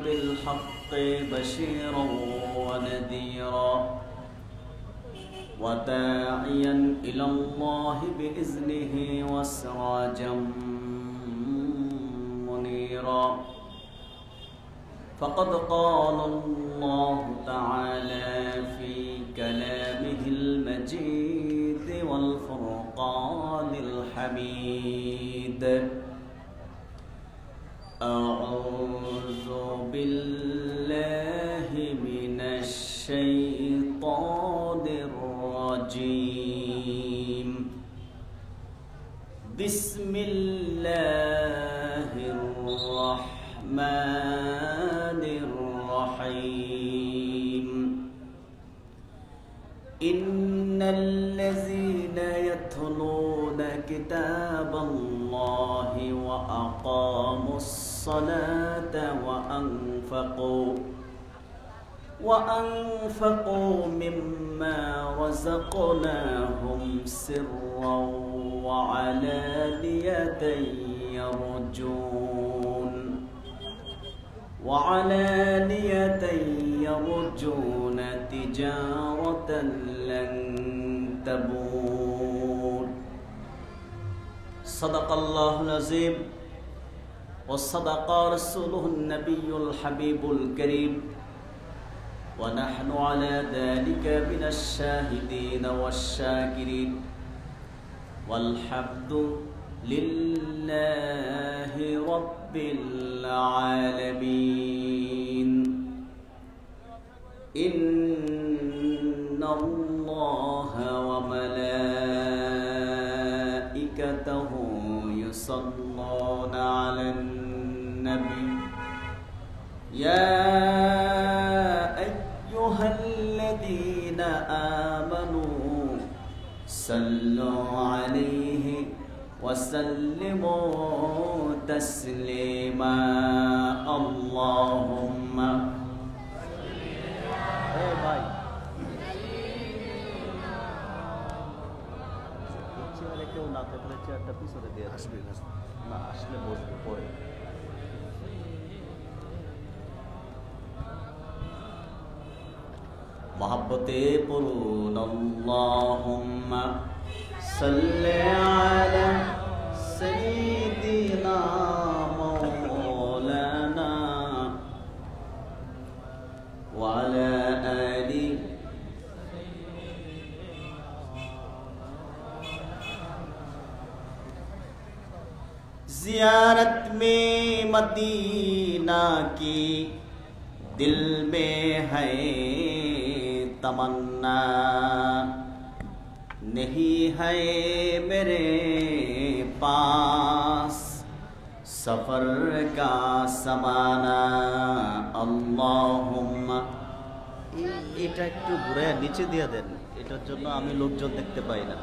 بالحق بشيرا ونذيرا وداعيا إلى الله بإذنه وسراجا منيرا فقد قال الله تعالى في كلامه المجيد والفرقان الحميد أعوذ بالله من الشيطان الرجيم بسم الله الرحمن الرحيم إن الذين يتلون كتاب الله وأقاموا الصلاة وأنفقوا مما رزقناهم سرا وعلانية يرجون تجارة لن تبور صدق الله العظيم وصدق رسوله النبي الحبيب الكريم ونحن على ذلك من الشاهدين والشاكرين والحمد لله رب العالمين إن الله وملائكته يصلون على النبي يا أيها الذين آمنوا صلوا عليه وسلموا تسليما اللهم मोहब्बते पुरून अल्लाहुम्मा सल्ले अला सय्यिदिना मौलाना व अला आलि ज़ियारत में मदीना की दिल में है तमन्ना नहीं है मेरे पास सफर का समाना अल्लाहुम्मा এটা একটু ঘুরে নিচে দিয়ে দেন এটার জন্য আমি লোকজন দেখতে পাই না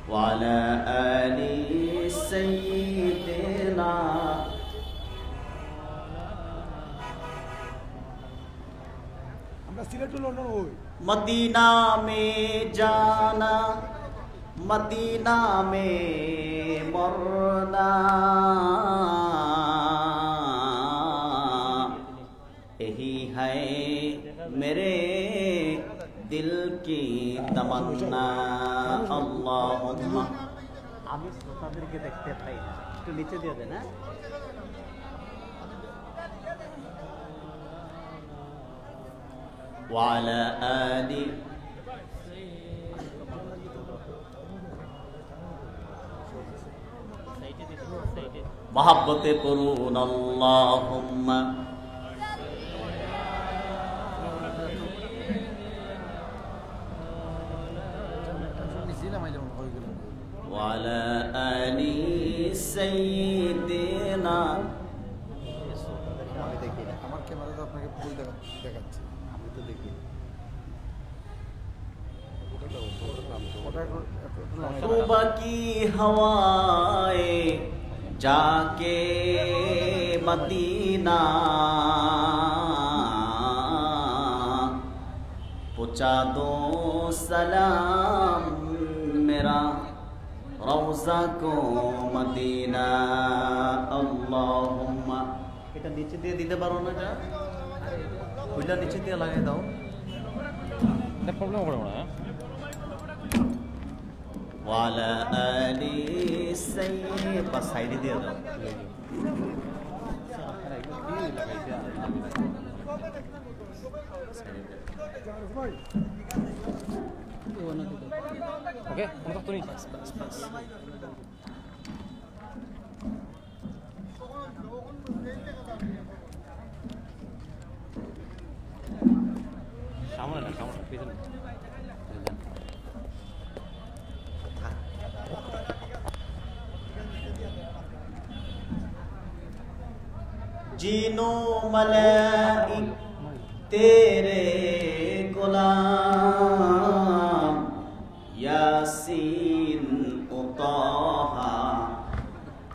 ওয়ালা আলি সাইয়্যিদিনা मदीना में जाना मदीना में मरना यही है मेरे दिल की तमन्ना अल्लाहुम्मा আমি শ্রোতাদেরকে দেখতে পাই না একটু নিচে দিয়ে দেন হ্যাঁ وعلى آل محبت पुरून अल्लाहुम्मा وعلى آل سيدنا আমার ক্যামেরাতে আপনাকে ফুল দেখাচ্ছে আমি তো দেখি सुबह की हवाएं जाके मदीना पहुँचा दो सलाम मेरा रौज़ा को मदीना এটা নিচে দিয়ে দিতে পারো না? এটা ওইটা নিচে দিয়ে লাগিয়ে দাও। প্রবলেম হবে না। ওয়ালা আলি সাইয়্যিদ বা সাইডে দিয়ে দাও। ওকে, কোনো তো নেই। সামনে না, সামনে পিছনে। जीनो मलाइक तेरे गुलाम यासीन उताहा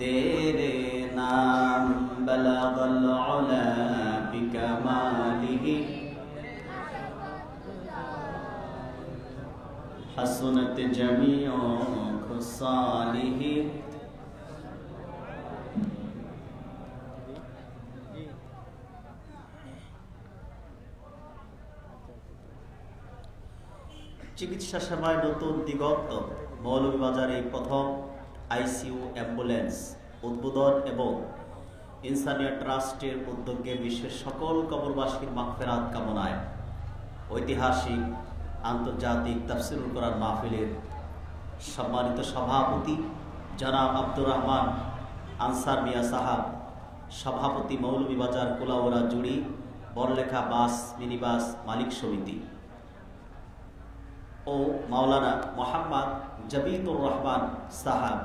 तेरे नाम बलगल उला बिकमालिही हसनत जमीओ खुसालिही চিকিৎসা সেবায় নতুন দিগন্ত মৌলভীবাজারে প্রথম আইসিইউ অ্যাম্বুলেন্স উদ্বোধন এবং ইনসানিয়া ট্রাস্টের উদ্যোগে বিশ্বের সকল কবরবাসীর মাগফিরাত কামনায় ঐতিহাসিক আন্তর্জাতিক তাফসিরুল কোরআন মাহফিলের সম্মানিত সভাপতি জনাব আব্দুর রহমান আনসার মিয়া সাহাব, সভাপতি মৌলভীবাজার কুলাউড়া জুড়ি বড়লেখা বাস মিনিবাস মালিক সমিতি ও মাওলানা মোহাম্মদ জবিতুর রহমান সাহাব,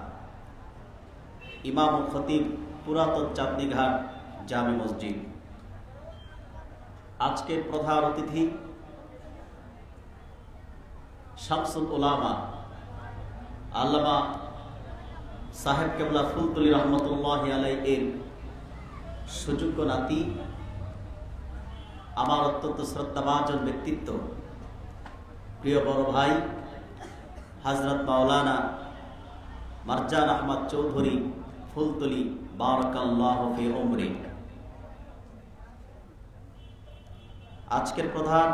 ইমাম ও খতিব পুরাতন চাঁদনীঘাট জামে মসজিদ। আজকের প্রধান অতিথি শামসুল উলামা আল্লামা সাহেব কেবলা ফুলতলি রহমতুল্লাহি আলাইহি এর সুযোগ্য নাতি, আমার অত্যন্ত শ্রদ্ধাভাজন ব্যক্তিত্ব, প্রিয় বড় ভাই হযরত মাওলানা মারজান আহমদ চৌধুরী ফুলতলি বারাকাল্লাহু ফি উমরি। আজকের প্রধান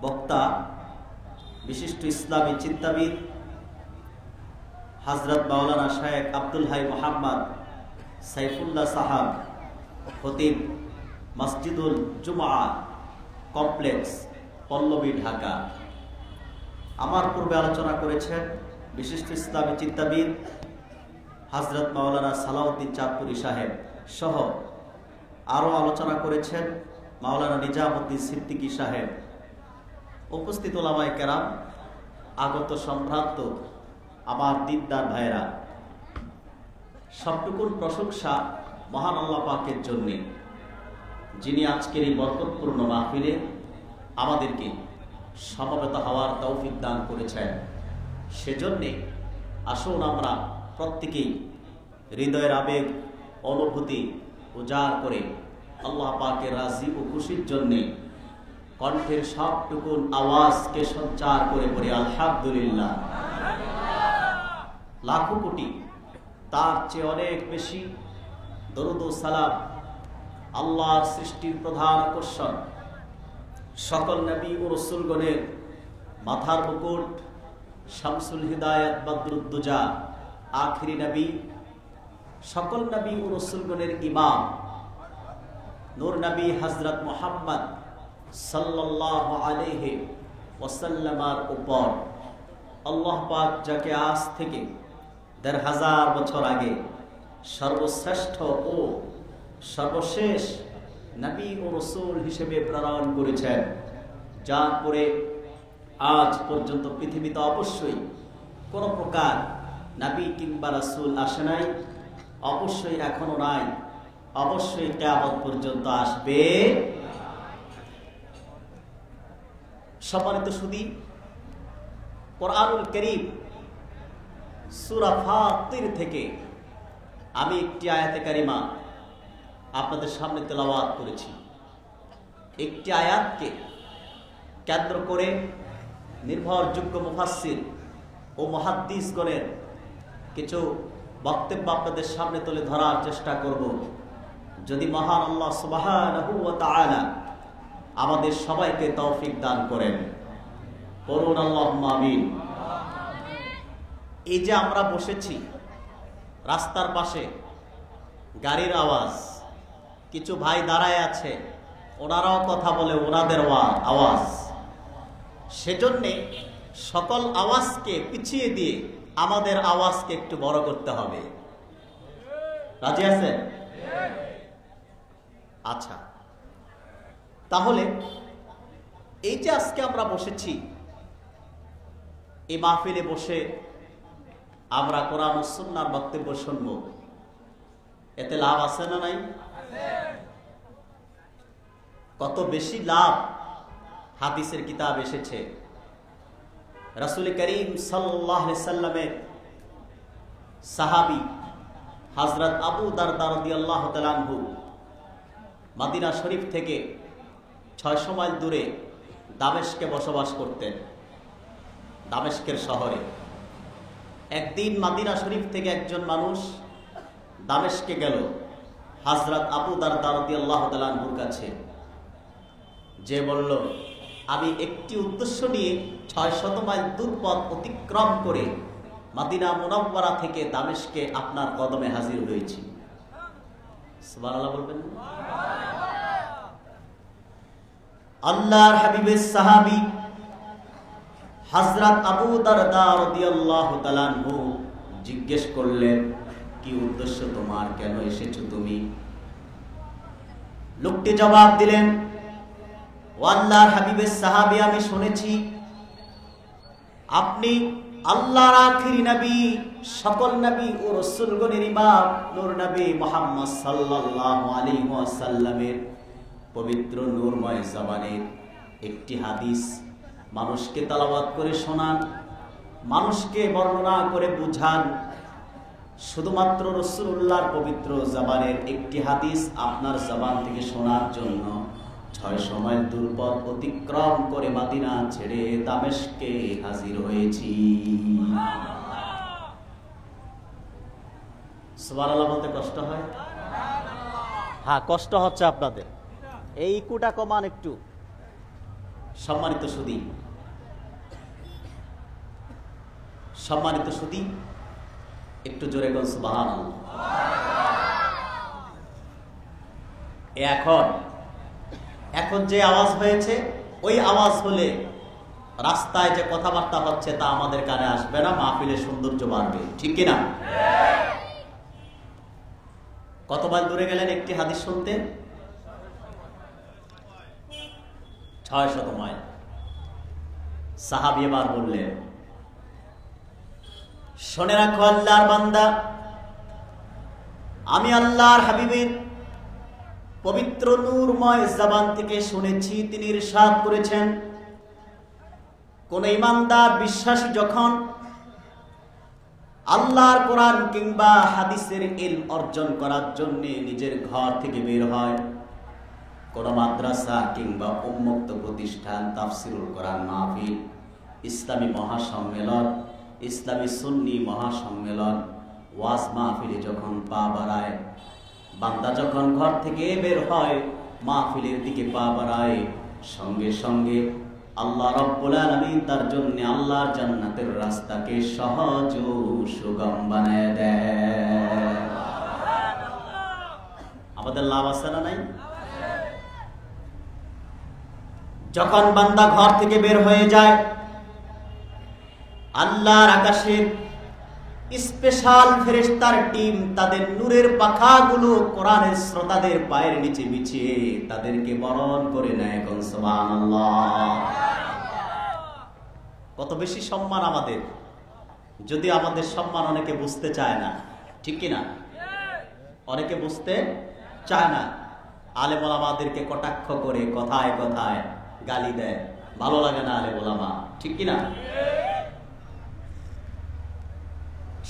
বক্তা বিশিষ্ট ইসলামী চিন্তাবিদ হযরত মাওলানা শেখ আব্দুল হাই মোহাম্মদ সাইফুল্লাহ সাহাব, খতিব মসজিদুল জুমআ কমপ্লেক্স পল্লবী ঢাকা। আমার পূর্বে আলোচনা করেছেন বিশিষ্ট ইসলামী চিন্তাবিদ হযরত মাওলানা সালাউদ্দিন চাঁদপুরী সাহেব সহ আরও আলোচনা করেছেন মাওলানা নিজামুদ্দিন সিদ্দিকী সাহেব। উপস্থিত ওলামায়ে কেরাম, আগত সম্ভ্রান্ত আমার দিনদার ভাইয়েরা, সবটুকুন প্রশংসা মহান আল্লাহ পাকের জন্যে, যিনি আজকের এই বরকতপূর্ণ মাহফিলে আমাদেরকে সমবেত হওয়ার তৌফিক দান করেছেন। সেজন্যে আসুন আমরা প্রত্যেকেই হৃদয়ের আবেগ অনুভূতি উজাড় করে আল্লাহ পাকের রাজি ও খুশির জন্যে কণ্ঠের সবটুকুন আওয়াজকে সঞ্চার করে পড়ি আলহামদুলিল্লাহ। লাখো কোটি, তার চেয়ে অনেক বেশি দরুদ ও সালাম আল্লাহর সৃষ্টির প্রধান আকর্ষণ, সকল নবী ও রাসূলগণের মাথার মুকুট, শামসুল হিদায়াত বদরুদ্দুজা আখিরি নবী, সকল নবী ও রাসূলগণের ইমাম নূর নবী হযরত মুহাম্মদ সাল্লাল্লাহু আলাইহি ওয়াসাল্লামের উপর আল্লাহ পাক যাকে আজ থেকে ১৫০০ বছর আগে সর্বশ্রেষ্ঠ ও সর্বশেষ নবী ও রাসূল হিসেবে প্রেরণ করেছেন, যার পরে আজ পর্যন্ত পৃথিবীতে অবশ্যই কোনো প্রকার নবী কিংবা রাসূল আসে নাই, অবশ্যই এখনো নাই, অবশ্যই কিয়ামত পর্যন্ত আসবে। সম্মানিত সুধী, কোরআনুল কারীম সূরা ফাতির থেকে আমি একটি আয়াতে কারিমা আপনাদের সামনে তেলাওয়াত করেছি। একটি আয়াতকে কেন্দ্র করে নির্ভরযোগ্য মুফাসসির ও মুহাদ্দিসগণের কিছু বক্তব্য আপনাদের সামনে তুলে ধরার চেষ্টা করব, যদি মহান আল্লাহ সুবহানাহু ওয়া তাআলা আমাদের সবাইকে তৌফিক দান করেন, করুন আল্লাহুম্মা আমিন। এই যে আমরা বসেছি রাস্তার পাশে, গাড়ির আওয়াজ, কিছু ভাই দাঁড়ায় আছে, ওনারাও কথা বলে, ওনাদের আওয়াজ, সেজন্যে সকল আওয়াজকে পিছিয়ে দিয়ে আমাদের আওয়াজকে একটু বড় করতে হবে। রাজি আছেন? আচ্ছা, তাহলে এই যে আজকে আমরা বসেছি, এই মাহফিলে বসে আমরা কোরআন ও সুন্নাহর বক্তব্য শুনব, এতে লাভ আছে না নাই? কত বেশি লাভ হাদিসের কিতাব এসেছে। রাসূল করিম সাল্লাল্লাহু আলাইহি সাল্লামের সাহাবী হযরত আবু দারদা রাদিয়াল্লাহু তাআলা আনহু মদিনা শরীফ থেকে 600 মাইল দূরে দামেস্কে বসবাস করতেন, দামেস্কের শহরে। একদিন মদিনা শরীফ থেকে একজন মানুষ দামেস্কে গেল হযরত আবু দারদা রাদিয়াল্লাহু তাআলা আনহুর কাছে, যে বলল, আমি একটি উদ্দেশ্য নিয়ে 600 মাইল দূর পথ অতিক্রম করে মদিনা মুনাওয়ারা থেকে দামেস্কে আপনার কদমে হাজির হয়েছি। সুবহানাল্লাহ বলবেন। আল্লাহর হাবিবের সাহাবী হযরত আবু দারদা রাদিয়াল্লাহু তাআলা আনহু জিজ্ঞেস করলেন, কি উদ্দেশ্য তোমার, কেন এসেছো তুমি? লোকটি জবাব দিলেন, ও আল্লাহর হাবিবের সাহাবী, আমি শুনেছি আপনি আল্লাহর আখিরি নবী, সকল নবী ও রাসূলগণের ইমাম নূর নবী মুহাম্মদ সাল্লাল্লাহু আলাইহি ওয়াসাল্লামের পবিত্র নূরময় জবানের একটি হাদিস মানুষকে তেলাওয়াত করে শোনান, মানুষকে বর্ণনা করে বুঝান। শুধুমাত্র রাসূলুল্লাহর পবিত্র জবানের একটি হাদিস আপনার জবান থেকে শোনার জন্য 600 মাইল দূর পথ অতিক্রম করে মদিনা ছেড়ে দামেস্কে হাজির হয়েছি। সুবহানাল্লাহ বলতে কষ্ট হয়? হ্যাঁ, কষ্ট হচ্ছে আপনাদের। এই ইকুটা কমান একটু। সম্মানিত সুধী, সম্মানিত সুধী, একটু জোরে বল সুবহানাল্লাহ। এখন যে আওয়াজ হয়েছে, ওই আওয়াজ হলে রাস্তায় যে কথাবার্তা হচ্ছে তা আমাদের কানে আসবে না, মাহফিলের সৌন্দর্য বাড়বে, ঠিক কিনা? কত মাইল দূরে গেলেন একটি হাদিস শুনতে? 600 মাইল। সাহাবী এবার বললেন, শুনে রাখো আল্লাহর বান্দা, আমি আল্লাহর হাবিবের পবিত্র নূরময় জবান থেকে শুনেছি, তিনি ইরশাদ করেছেন, কোন ঈমানদার বিশ্বাসী যখন আল্লাহর কোরআন কিংবা হাদিসের ইলম অর্জন করার জন্য নিজের ঘর থেকে বের হয়, কোন মাদ্রাসা কিংবা উন্মুক্ত প্রতিষ্ঠান, তাফসিরুল কোরআন মাহফিল, ইসলামী মহাসম্মেলন, ইসলামী সুন্নি মহাসম্মেলন, ওয়াজ মাহফিলে যখন পা বাড়ায়, বান্দা যখন ঘর থেকে বের হয়, মাহফিলের দিকে পা বাড়ায়, সঙ্গে সঙ্গে আল্লাহ রাব্বুল আলামিন তার জন্য আল্লাহর জান্নাতের রাস্তাকে সহজ ও সুগম বানায় দেয়। আমাদের লাভ আছে না নাই? যখন বান্দা ঘর থেকে বের হয়ে যায়, আল্লাহর আকাশের স্পেশাল ফেরেশতার টিম তাদের নূরের পাখাগুলো কোরআনের শ্রোতাদের পায়ের নিচে বিছিয়ে তাদেরকে বরণ করে নেয়। সুবহানাল্লাহ। কত বেশি সম্মান আমাদের, যদি আমাদের সম্মান অনেকে বুঝতে চায় না, ঠিক কিনা? অনেকে বুঝতে চায় না। আলেম ওলামাদেরকে কটাক্ষ করে কথায় কথায় গালি দেয়, ভালো লাগে না আলেম ওলামা, ঠিক কিনা?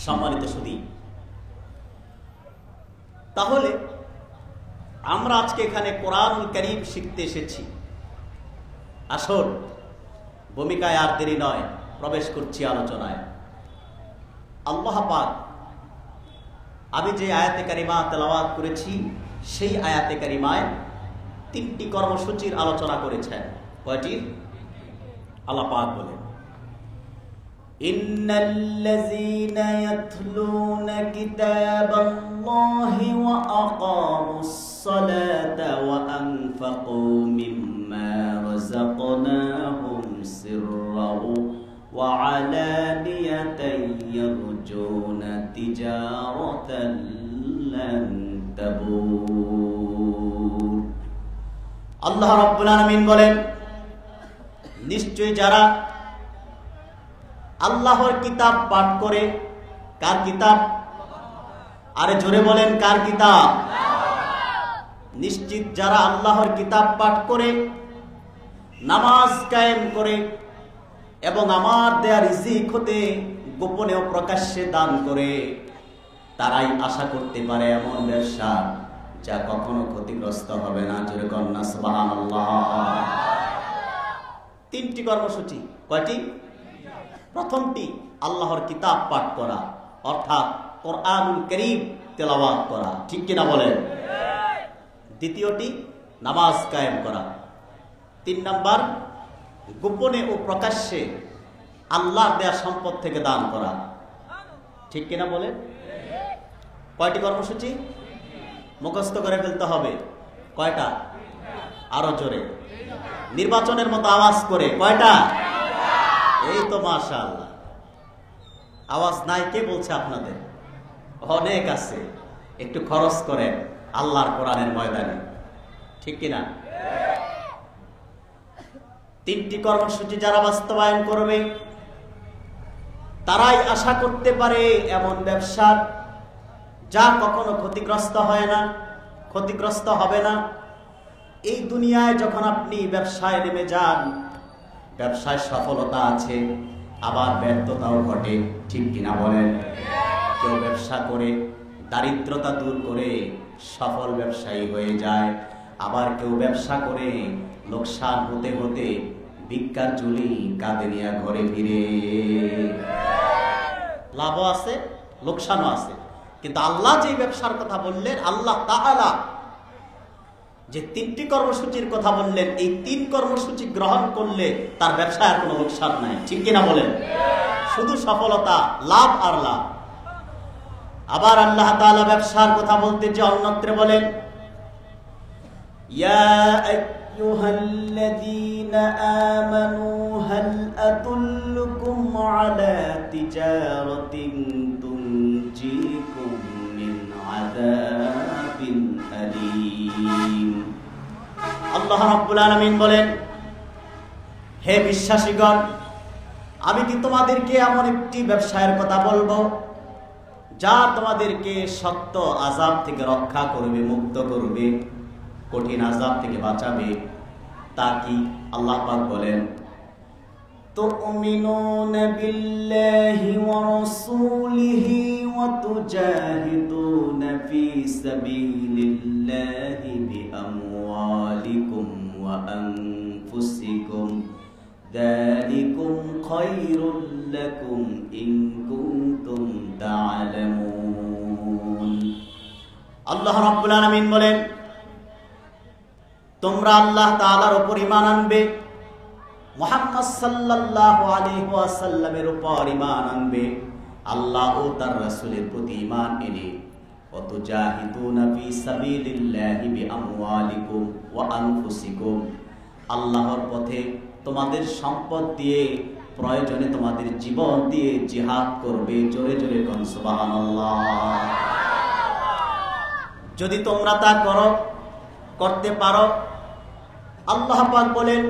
সম্মানিত সুধী, তাহলে আমরা আজকে এখানে কোরআনুল কারীম শিখতে এসেছি। আসল ভূমিকায় আর দেরি নয়, প্রবেশ করছি আলোচনায়। আল্লাহ পাক আমি যে আয়াতে কারিমা তেলাওয়াত করেছি সেই আয়াতে কারিমায় 3টি কর্মসূচির আলোচনা করেছেন। কয়টি? আল্লাহ পাক বলেন, ইন্নাল্লাযীনা ইয়াতলুনা কিতাবাল্লাহি ওয়া আকামুস সালাতা ওয়া আনফাকু মিম্মা রাযাকনাহুম সিররাও ওয়া আলানিয়াতান ইয়ারজুনা তিজারাতান লান তাবুর। আল্লাহ রাব্বুল আলামিন বলেন, নিশ্চয়ই যারা আল্লাহর কিতাব পাঠ করে, কার কিতাব? আরে জোরে বলেন, কার কিতাব? নিশ্চিত যারা আল্লাহর কিতাব পাঠ করে, নামাজ কায়েম করে এবং আমার দেয়া রিজিক হতে গোপনে ও প্রকাশ্যে দান করে, তারাই আশা করতে পারে এমন ব্যবসা যা কখনো ক্ষতিগ্রস্ত হবে না। জোরে কন্যা সুবহানাল্লাহ। 3টি কর্মসূচি। কয়টি? প্রথমটি আল্লাহর কিতাব পাঠ করা, অর্থাৎ কোরআনুল কারীম তেলাওয়াত করা, ঠিক কিনা বলেন? দ্বিতীয়টি নামাজ কায়েম করা। 3 নাম্বার গোপনে ও প্রকাশ্যে আল্লাহর দেয়া সম্পদ থেকে দান করা, ঠিক কিনা বলেন? কয়টি কর্মসূচি? মুখস্থ করে ফেলতে হবে। কয়টা? আরো জোরে, নির্বাচনের মতো আওয়াজ করে। কয়টা? এই তো মাশাআল্লাহ, আওয়াজ নাই কে বলছে আপনাদের? অনেক আছে। একটু খরচ করেন আল্লাহর কোরআনের ময়দানে, ঠিক কিনা? 3টি কর্মসূচি যারা বাস্তবায়ন করবে তারাই আশা করতে পারে এমন ব্যবসা যা কখনো ক্ষতিগ্রস্ত হয় না, ক্ষতিগ্রস্ত হবে না। এই দুনিয়ায় যখন আপনি ব্যবসায় নেমে যান, ব্যবসায় সফলতা আছে, আবার ব্যর্থতাও ঘটে, ঠিক কিনা বলেন? কেউ ব্যবসা করে দারিদ্রতা দূর করে সফল ব্যবসায়ী হয়ে যায়, আবার কেউ ব্যবসা করে লোকসান হতে হতে ভিক্ষার ঝুলি কাঁধে নিয়ে ঘরে ফিরে। লাভও আছে, লোকসানও আছে। কিন্তু আল্লাহ যে ব্যবসার কথা বললেন, আল্লাহ তাআলা যে 3টি কর্মসূচির কথা বললেন, এই 3 কর্মসূচি গ্রহণ করলে তার ব্যবসায় কোনো লোকসান নাই, ঠিক কিনা বলেন? শুধু সফলতা, লাভ আর লাভ। আবার আল্লাহ তাআলা ব্যবসার কথা বলতে যে অন্যত্রে বলেন, ইয়া আইয়ুহাল্লাযীনা আমানু হাল আদুল্লুকুম আলা তিজারাতিন তুনজিকুম মিন আযাবিন আলীম। আল্লাহ রাব্বুল আলামিন বলেন, হে বিশ্বাসীগণ, আমি কি তোমাদেরকে এমন একটি ব্যবসায়ের কথা বলবো যা তোমাদেরকে শক্ত আযাব থেকে রক্ষা করবে, মুক্ত করবে, কঠিন আযাব থেকে বাঁচাবে। তা কি? আল্লাহ পাক বলেন, তুমিনুনা বিল্লাহি ওয়া রাসূলিহি ওয়া তুজাহিদুনা ফি সাবিলিল্লাহি বিআমওয়ালিকুম ওয়া আনফুসিকুম যালিকুম খায়রুল লাকুম ইন কুনতুম তা'লামুন। আল্লাহ রাব্বুল আলামিন বলেন, তোমরা আল্লাহ তাআলার উপর ঈমান আনবে, মুহাম্মদ সাল্লাল্লাহু আলাইহি ওয়াসাল্লামের উপর ঈমান আনবে, আল্লাহ ও তার রাসূলের প্রতি ঈমান এনে ওয়াতুজাহিদুনা ফি সাবিলিল্লাহি বিআমওয়ালিকুম ওয়া আনফুসিকুম, আল্লাহর পথে তোমাদের সম্পদ দিয়ে, প্রয়োজনে তোমাদের জীবন দিয়ে জিহাদ করবে। জোরে জোরে কোন সুবহানাল্লাহ। যদি তোমরা তা করতে পারো, আল্লাহ পাক বলেন,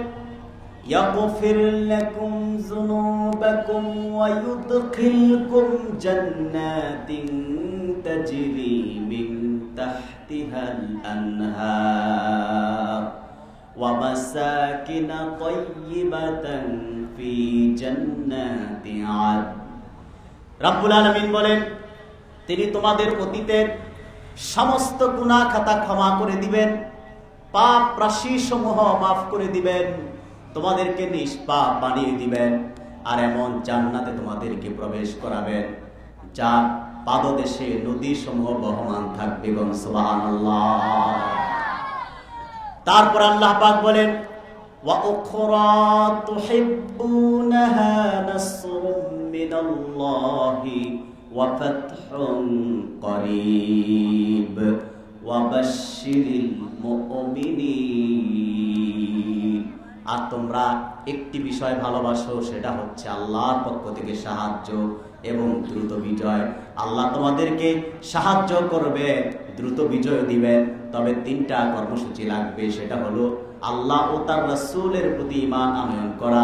ইয়াগফির লাকুম যুনুবাকুম ওয়া ইউদখিলকুম জান্নাতিন তাজরি মিন তাহতিহাল আনহার ওয়া মাসাকিন তাইয়্যিবাতান ফি জান্নাতি আদ। রাব্বুল আলামিন বলেন, তিনি তোমাদের অতীতের সমস্ত গুনাহ খাতা ক্ষমা করে দিবেন, পাপ রাশি সমূহ মাফ করে দিবেন, তোমাদেরকে নিষ্পাপ বানিয়ে দিবেন, আর এমন জান্নাতে তোমাদেরকে প্রবেশ করাবেন যা পাদদেশে নদী সমূহ বহমান থাকবে। সুবহানাল্লাহ। তারপর আল্লাহ পাক বলেন ওয়া উখরা তুহিব্বুনাহা নাসরুম মিনাল্লাহি ওয়া ফাতহুন করিব ওয়া বাশশিরিল মুমিনিন। আর তোমরা একটি বিষয় ভালোবাসো, সেটা হচ্ছে আল্লাহর পক্ষ থেকে সাহায্য এবং দ্রুত বিজয়। আল্লাহ তোমাদেরকে সাহায্য করবে, দ্রুত বিজয় দিবেন। তবে 3টা কর্মসূচি লাগবে, সেটা হলো আল্লাহ ও তার রাসূলের প্রতি ঈমান আনয়ন করা,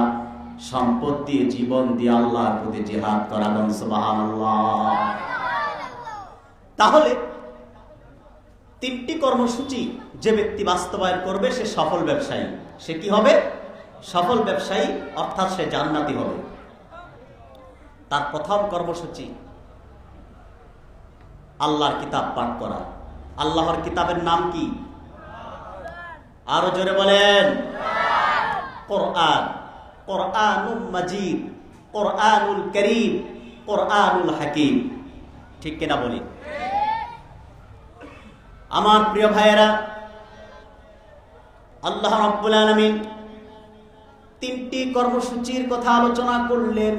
সম্পদ দিয়ে জীবন দিয়ে আল্লাহর প্রতি জিহাদ করা। সুবহানাল্লাহ। তাহলে 3টি কর্মসূচি যে ব্যক্তি বাস্তবায়ন করবে সে সফল ব্যবসায়ী। সে কি হবে? সফল ব্যবসায়ী, অর্থাৎ সে জান্নাতি হবে। তার প্রথম কর্মসূচি আল্লাহর কিতাব পাঠ করা। আল্লাহর কিতাবের নাম কি? আরো জোরে বলেন। কোরআন, কোরআনুল মাজিদ, কোরআনুল কারীম, কোরআনুল হাকিম। ঠিক কিনা বলি? আমার প্রিয় ভাইয়েরা, আল্লাহ রাব্বুল আলামিন 3টি কর্মসূচির কথা আলোচনা করলেন।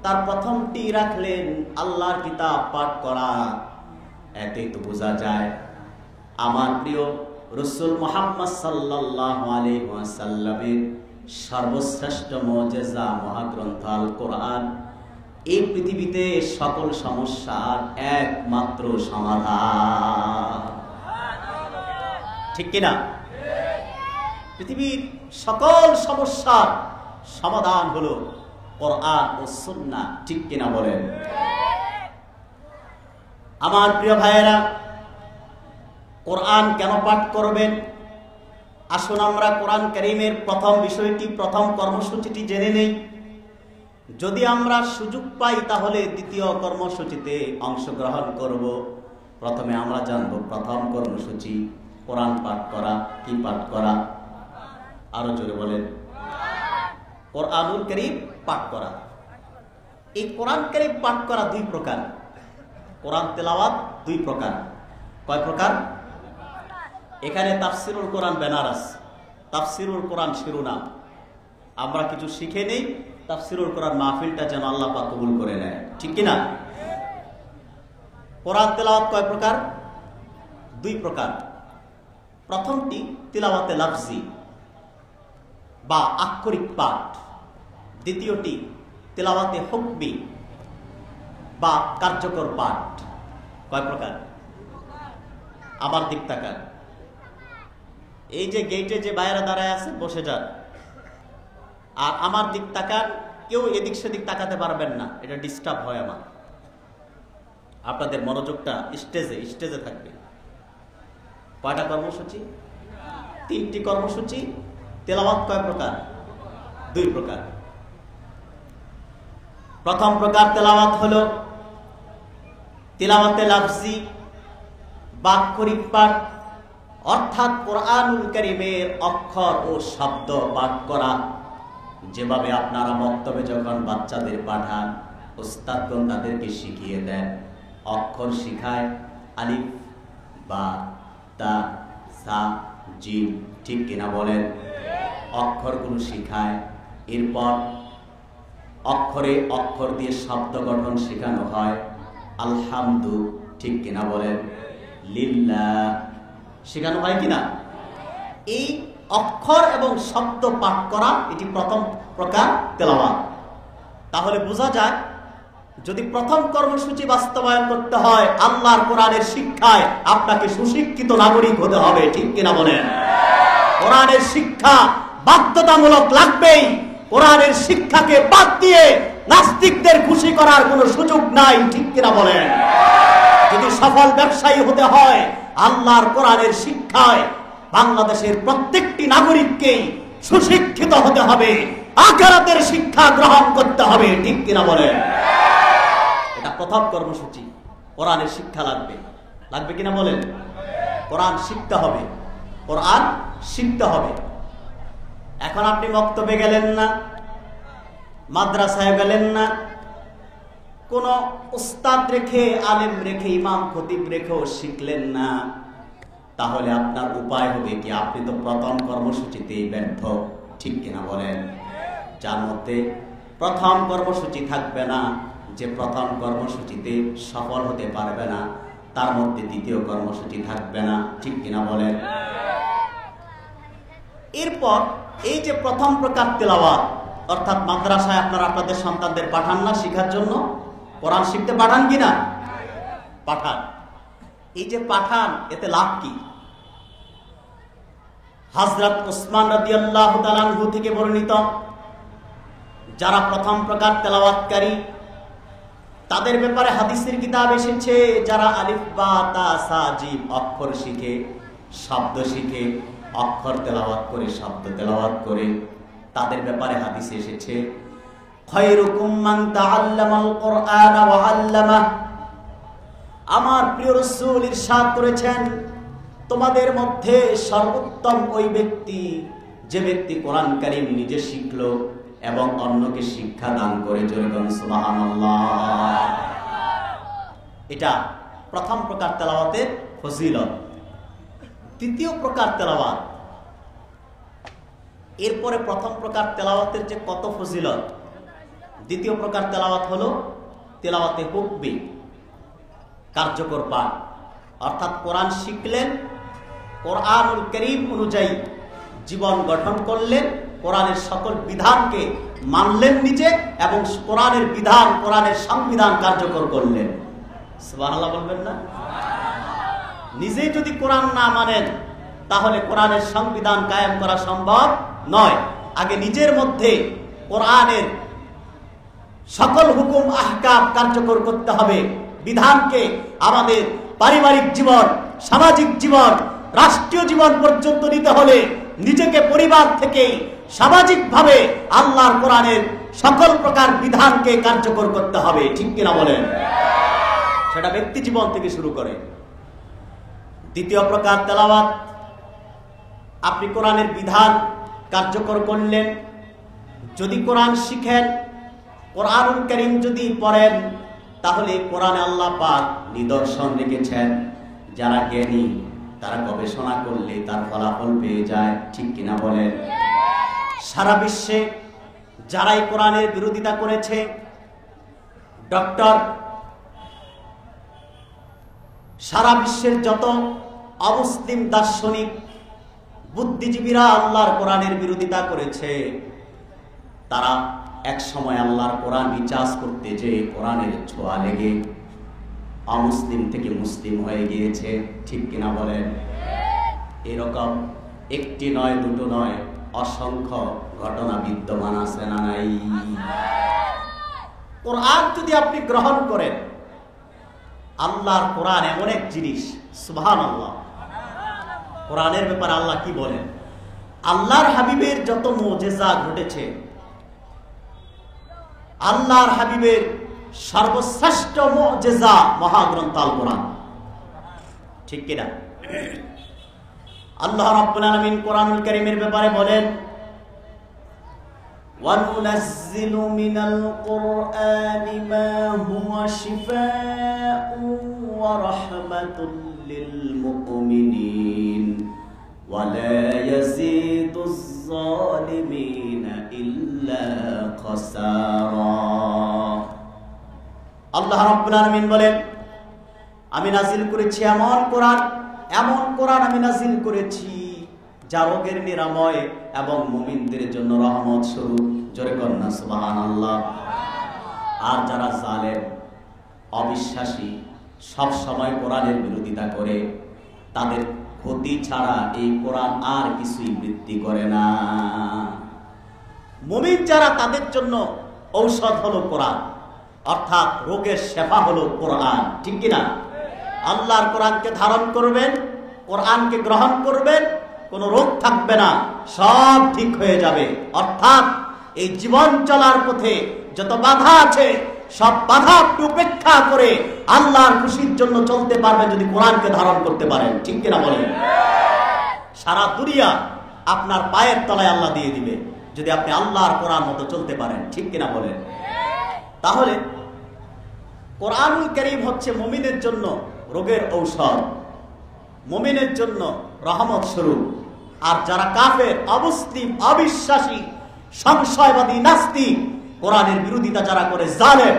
তার প্রথমটি রাখলেন আল্লাহর কিতাব পাঠ করা। এতেই তো বোঝা যায় আমার প্রিয় রাসূল মুহাম্মদ সাল্লাল্লাহু আলাইহি ওয়াসাল্লামের সর্বশ্রেষ্ঠ মুজিজা মহাগ্রন্থ আল কোরআন এই পৃথিবীতে সকল সমস্যার একমাত্র সমাধান। ঠিক কিনা? পৃথিবীর সকল সমস্যার সমাধান হলো কোরআন ও সুন্নাহ। ঠিক কিনা বলেন? আমার প্রিয় ভাইয়েরা, কোরআন কেন পাঠ করবেন? আসুন আমরা কোরআন কারীমের প্রথম বিষয়টি, প্রথম কর্মসূচিটি জেনে নেই। যদি আমরা সুযোগ পাই তাহলে দ্বিতীয় কর্মসূচিতে অংশগ্রহণ করব। প্রথমে আমরা জানব প্রথম কর্মসূচি কোরআন পাঠ করা। কি পাঠ করা? আরো জোরে বলেন। কোরআনুল কারীম পাঠ করা। এই কোরআন কারীম পাঠ করা 2 প্রকার। কোরআন তেলাওয়াত 2 প্রকার। কয় প্রকার? এখানে তাফসিরুল কোরআন বেনারস, তাফসিরুল কোরআন শিরোনাম। আমরা কিছু শিখে নেই, তাফসিরুল কোরআন মাহফিলটা যেন আল্লাহ পাক কবুল করে নেয়। ঠিক কিনা? কোরআন তেলাওয়াত কয় প্রকার? 2 প্রকার। প্রথমটি তিলাওয়াতে লাফজি বা আক্ষরিক পাঠ। দ্বিতীয়টি তিলাওয়াতে হুকমি বা কার্যকর পাঠ। কয় প্রকার? আমার দিক তাকান। এই যে গেটে যে বাইরে দাঁড়ায় আছে বসে যান, আর আমার দিক তাকান। কেউ এদিক সেদিক তাকাতে পারবেন না, এটা ডিস্টার্ব হয় আমার। আপনাদের মনোযোগটা স্টেজে থাকবে। কয়টা কর্মসূচি? 3টি কর্মসূচি। তেলাওয়াত কয় প্রকার? 2 প্রকার। প্রথম প্রকার তেলাওয়াত হলো তিলাওয়াতে লাফজি বা আক্ষরিক পাঠ, অর্থাৎ কোরআনুল কারীমের অক্ষর ও শব্দ পাঠ করা। যেভাবে আপনারা বক্তব্যে যখন বাচ্চাদের পাঠান, উস্তাদগণ তাদেরকে শিখিয়ে দেন, অক্ষর শিখায়, আলিফ বা তা সা জিম। ঠিক কিনা বলেন? অক্ষরগুলো শিখায়। এরপর অক্ষরে অক্ষর দিয়ে শব্দ গঠন শেখানো হয়। আলহামদু, ঠিক কিনা বলেন? লিল্লাহ শেখানো হয় কিনা? এই অক্ষর এবং শব্দ পাঠ করা এটি প্রথম প্রকার তেলাওয়াত। তাহলে বোঝা যায় যদি প্রথম কর্মসূচি বাস্তবায়ন করতে হয় আল্লাহর কোরআনের শিক্ষায়, আপনাকে সুশিক্ষিত নাগরিক হতে হবে। ঠিক কিনা বলেন? কোরআনের শিক্ষা বাধ্যতামূলক লাগবেই। কোরআনের শিক্ষাকে বাদ দিয়ে নাস্তিকদের খুশি করার কোনো সুযোগ নাই। ঠিক কিনা বলেন? যদি সফল ব্যবসায়ী হতে হয় আল্লাহর কোরআনের শিক্ষায় বাংলাদেশের প্রত্যেকটি নাগরিককেই সুশিক্ষিত হতে হবে, আখিরাতের শিক্ষা গ্রহণ করতে হবে। ঠিক কিনা বলেন? এটা প্রথম কর্মসূচি। কোরআনের শিক্ষা লাগবে। লাগবে কিনা বলেন? কোরআন শিখতে হবে, কোরআন শিখতে হবে। এখন আপনি বক্তব্যে গেলেন না, মাদ্রাসায় গেলেন না, কোন উস্তাদ রেখে, আলেম রেখে, ইমাম খতিব রেখেও শিখলেন না, তাহলে আপনার উপায় হবে কি? আপনি তো প্রথম কর্মসূচিতেই ব্যর্থ, ঠিক কিনা বলেন? যার মধ্যে প্রথম কর্মসূচি থাকবে না, যে প্রথম কর্মসূচিতে সফল হতে পারবে না, তার মধ্যে দ্বিতীয় কর্মসূচি থাকবে না, ঠিক কিনা বলেন? এরপর এই যে প্রথম প্রকার তেলাওয়াত, অর্থাৎ মাদ্রাসায় আপনারা আপনাদের সন্তানদের পাঠান না শিখার জন্য? কোরআন শিখতে পাঠান কিনা? পাঠান। এই যে পাঠান, এতে লাভ কি? হযরত উসমান রাদিয়াল্লাহু তাআলা আনহু থেকে বর্ণিত, যারা প্রথম প্রকার তেলাওয়াতকারী তাদের ব্যাপারে হাদিসের কিতাব এসেছে, যারা আলিফ বা তা সা জিম অক্ষর শিখে, শব্দ শিখে, অক্ষর তেলাওয়াত করে, শব্দ তেলাওয়াত করে, তাদের ব্যাপারে হাদিসে এসেছে খায়রুকুম মান তাআল্লামাল কুরআন ওয়া আল্লামাহ। আমার প্রিয় রাসূল ইরশাদ করেছেন, তোমাদের মধ্যে সর্বোত্তম ওই ব্যক্তি যে ব্যক্তি কোরআন কারীম নিজে শিখলো এবং অন্যকে শিক্ষা দান করে। জোরে বলুন সুবহানাল্লাহ। এটা প্রথম প্রকার তেলাওয়াতের ফজিলত। দ্বিতীয় প্রকার তেলাওয়াত, এরপরে প্রথম প্রকার তেলাওয়াতের যে কত ফজিলত, দ্বিতীয় প্রকার তেলাওয়াত হলো তেলাওয়াতে হুকমি, কার্যকর পাঠ। অর্থাৎ কোরআন শিখলেন, কোরআনুল কারীম অনুযায়ী জীবন গঠন করলেন, কোরআনের সকল বিধানকে মানলেন নিজে এবং কোরআনের বিধান, কোরআনের সংবিধান কার্যকর করলেন। সুবহানাল্লাহ বলবেন না? নিজেই যদি কোরআন না মানেন তাহলে কোরআনের সংবিধান কায়েম করা সম্ভব নয়। আগে নিজের মধ্যে কোরআনের সকল হুকুম আহকাম কার্যকর করতে হবে। বিধানকে আমাদের পারিবারিক জীবন, সামাজিক জীবন, রাষ্ট্রীয় জীবন পর্যন্ত নিতে হলে নিজেকে পরিবার থেকে সামাজিকভাবে আল্লাহর কোরআনের সকল প্রকার বিধানকে কার্যকর করতে হবে, ঠিক কিনা বলেন? সেটা ব্যক্তি জীবন থেকে শুরু করে। দ্বিতীয় প্রকার তেলাওয়াত, আপনি কোরআনের বিধান কার্যকর করলেন। যদি কোরআন শিখেন, কোরআনুল কারীম যদি পড়েন, তাহলে কোরআনে আল্লাহ পাক নিদর্শন রেখেছেন। যারা জ্ঞানী তারা গবেষণা করলে তার ফলাফল পেয়ে যায়, ঠিক কিনা বলেন? সারা বিশ্বে যারাই কোরআনের বিরোধিতা করেছে, ডক্টর, সারা বিশ্বের যত অমুসলিম দার্শনিক বুদ্ধিজীবীরা আল্লাহর কোরআনের বিরোধিতা করেছে, তারা এক সময় আল্লাহর কোরআন রিচার্জ করতে যে কোরআনের ছোঁয়া লেগে অমুসলিম থেকে মুসলিম হয়ে গিয়েছে, ঠিক কিনা বলেন? এরকম একটি নয়, দুটো নয়, অসংখ্য ঘটনা বিদ্যমান আছে না নাই? কোরআন যদি আপনি গ্রহণ করেন, আল্লাহর কোরআন এমন এক জিনিস, সুবহানাল্লাহ। কোরআনের ব্যাপারে আল্লাহ কি বলেন? আল্লাহর হাবিবের যত মুজিজা ঘটেছে, আল্লাহর হাবিবের সর্বশ্রেষ্ঠ মুজিজা মহাগ্রন্থ আল কোরআন, ঠিক কিনা? আল্লাহ রাব্বুল আলামিন কোরআনুল কারীমের ব্যাপারে বলেন, وَنُنَزِّلُ مِنَ الْقُرْآنِ مَا هُوَ شِفَاءٌ وَرَحْمَةٌ لِلْمُؤْمِنِينَ وَلَا يَزِيدُ الظَّالِمِينَ إِلَّا خَسَارًا। আল্লাহ রাব্বুল আলামিন বলেন, আমি নাজিল করেছি এমন কোরআন, এমন কোরআন আমি নাজিল করেছি যা রোগের নিরাময় এবং মুমিনদের জন্য রহমত স্বরূপ। জোরে কর না সুবহানাল্লাহ। আর যারা জালেম, অবিশ্বাসী, সব সময় কোরআনের বিরোধিতা করে, তাদের ক্ষতি ছাড়া এই কোরআন আর কিছুই বৃদ্ধি করে না। মুমিন যারা, তাদের জন্য ঔষধ হলো কোরআন, অর্থাৎ রোগের শেফা হলো কোরআন, ঠিক কিনা? আল্লাহর কোরআনকে ধারণ করবেন, কোরআনকে গ্রহণ করবেন, কোনো রোগ থাকবে না, সব ঠিক হয়ে যাবে। অর্থাৎ এই জীবন চলার পথে যত বাধা আছে, সব বাধা আপনি উপেক্ষা করে আল্লাহর খুশির জন্য চলতে পারবেন যদি কোরআনকে ধারণ করতে পারেন, ঠিক কিনা বলেন? সারা দুনিয়া আপনার পায়ের তলায় আল্লাহ দিয়ে দিবে যদি আপনি আল্লাহর কোরআন মতো চলতে পারেন, ঠিক কিনা বলেন? তাহলে কোরআনুল কারীম হচ্ছে মুমিনের জন্য রোগের ঔষধ, মুমিনের জন্য রহমত স্বরূপ। আর যারা কাফের, অমুসলিম, অবিশ্বাসী, সংশয়বাদী, নাস্তিক, কোরআনের বিরোধিতা যারা করে, জালেম,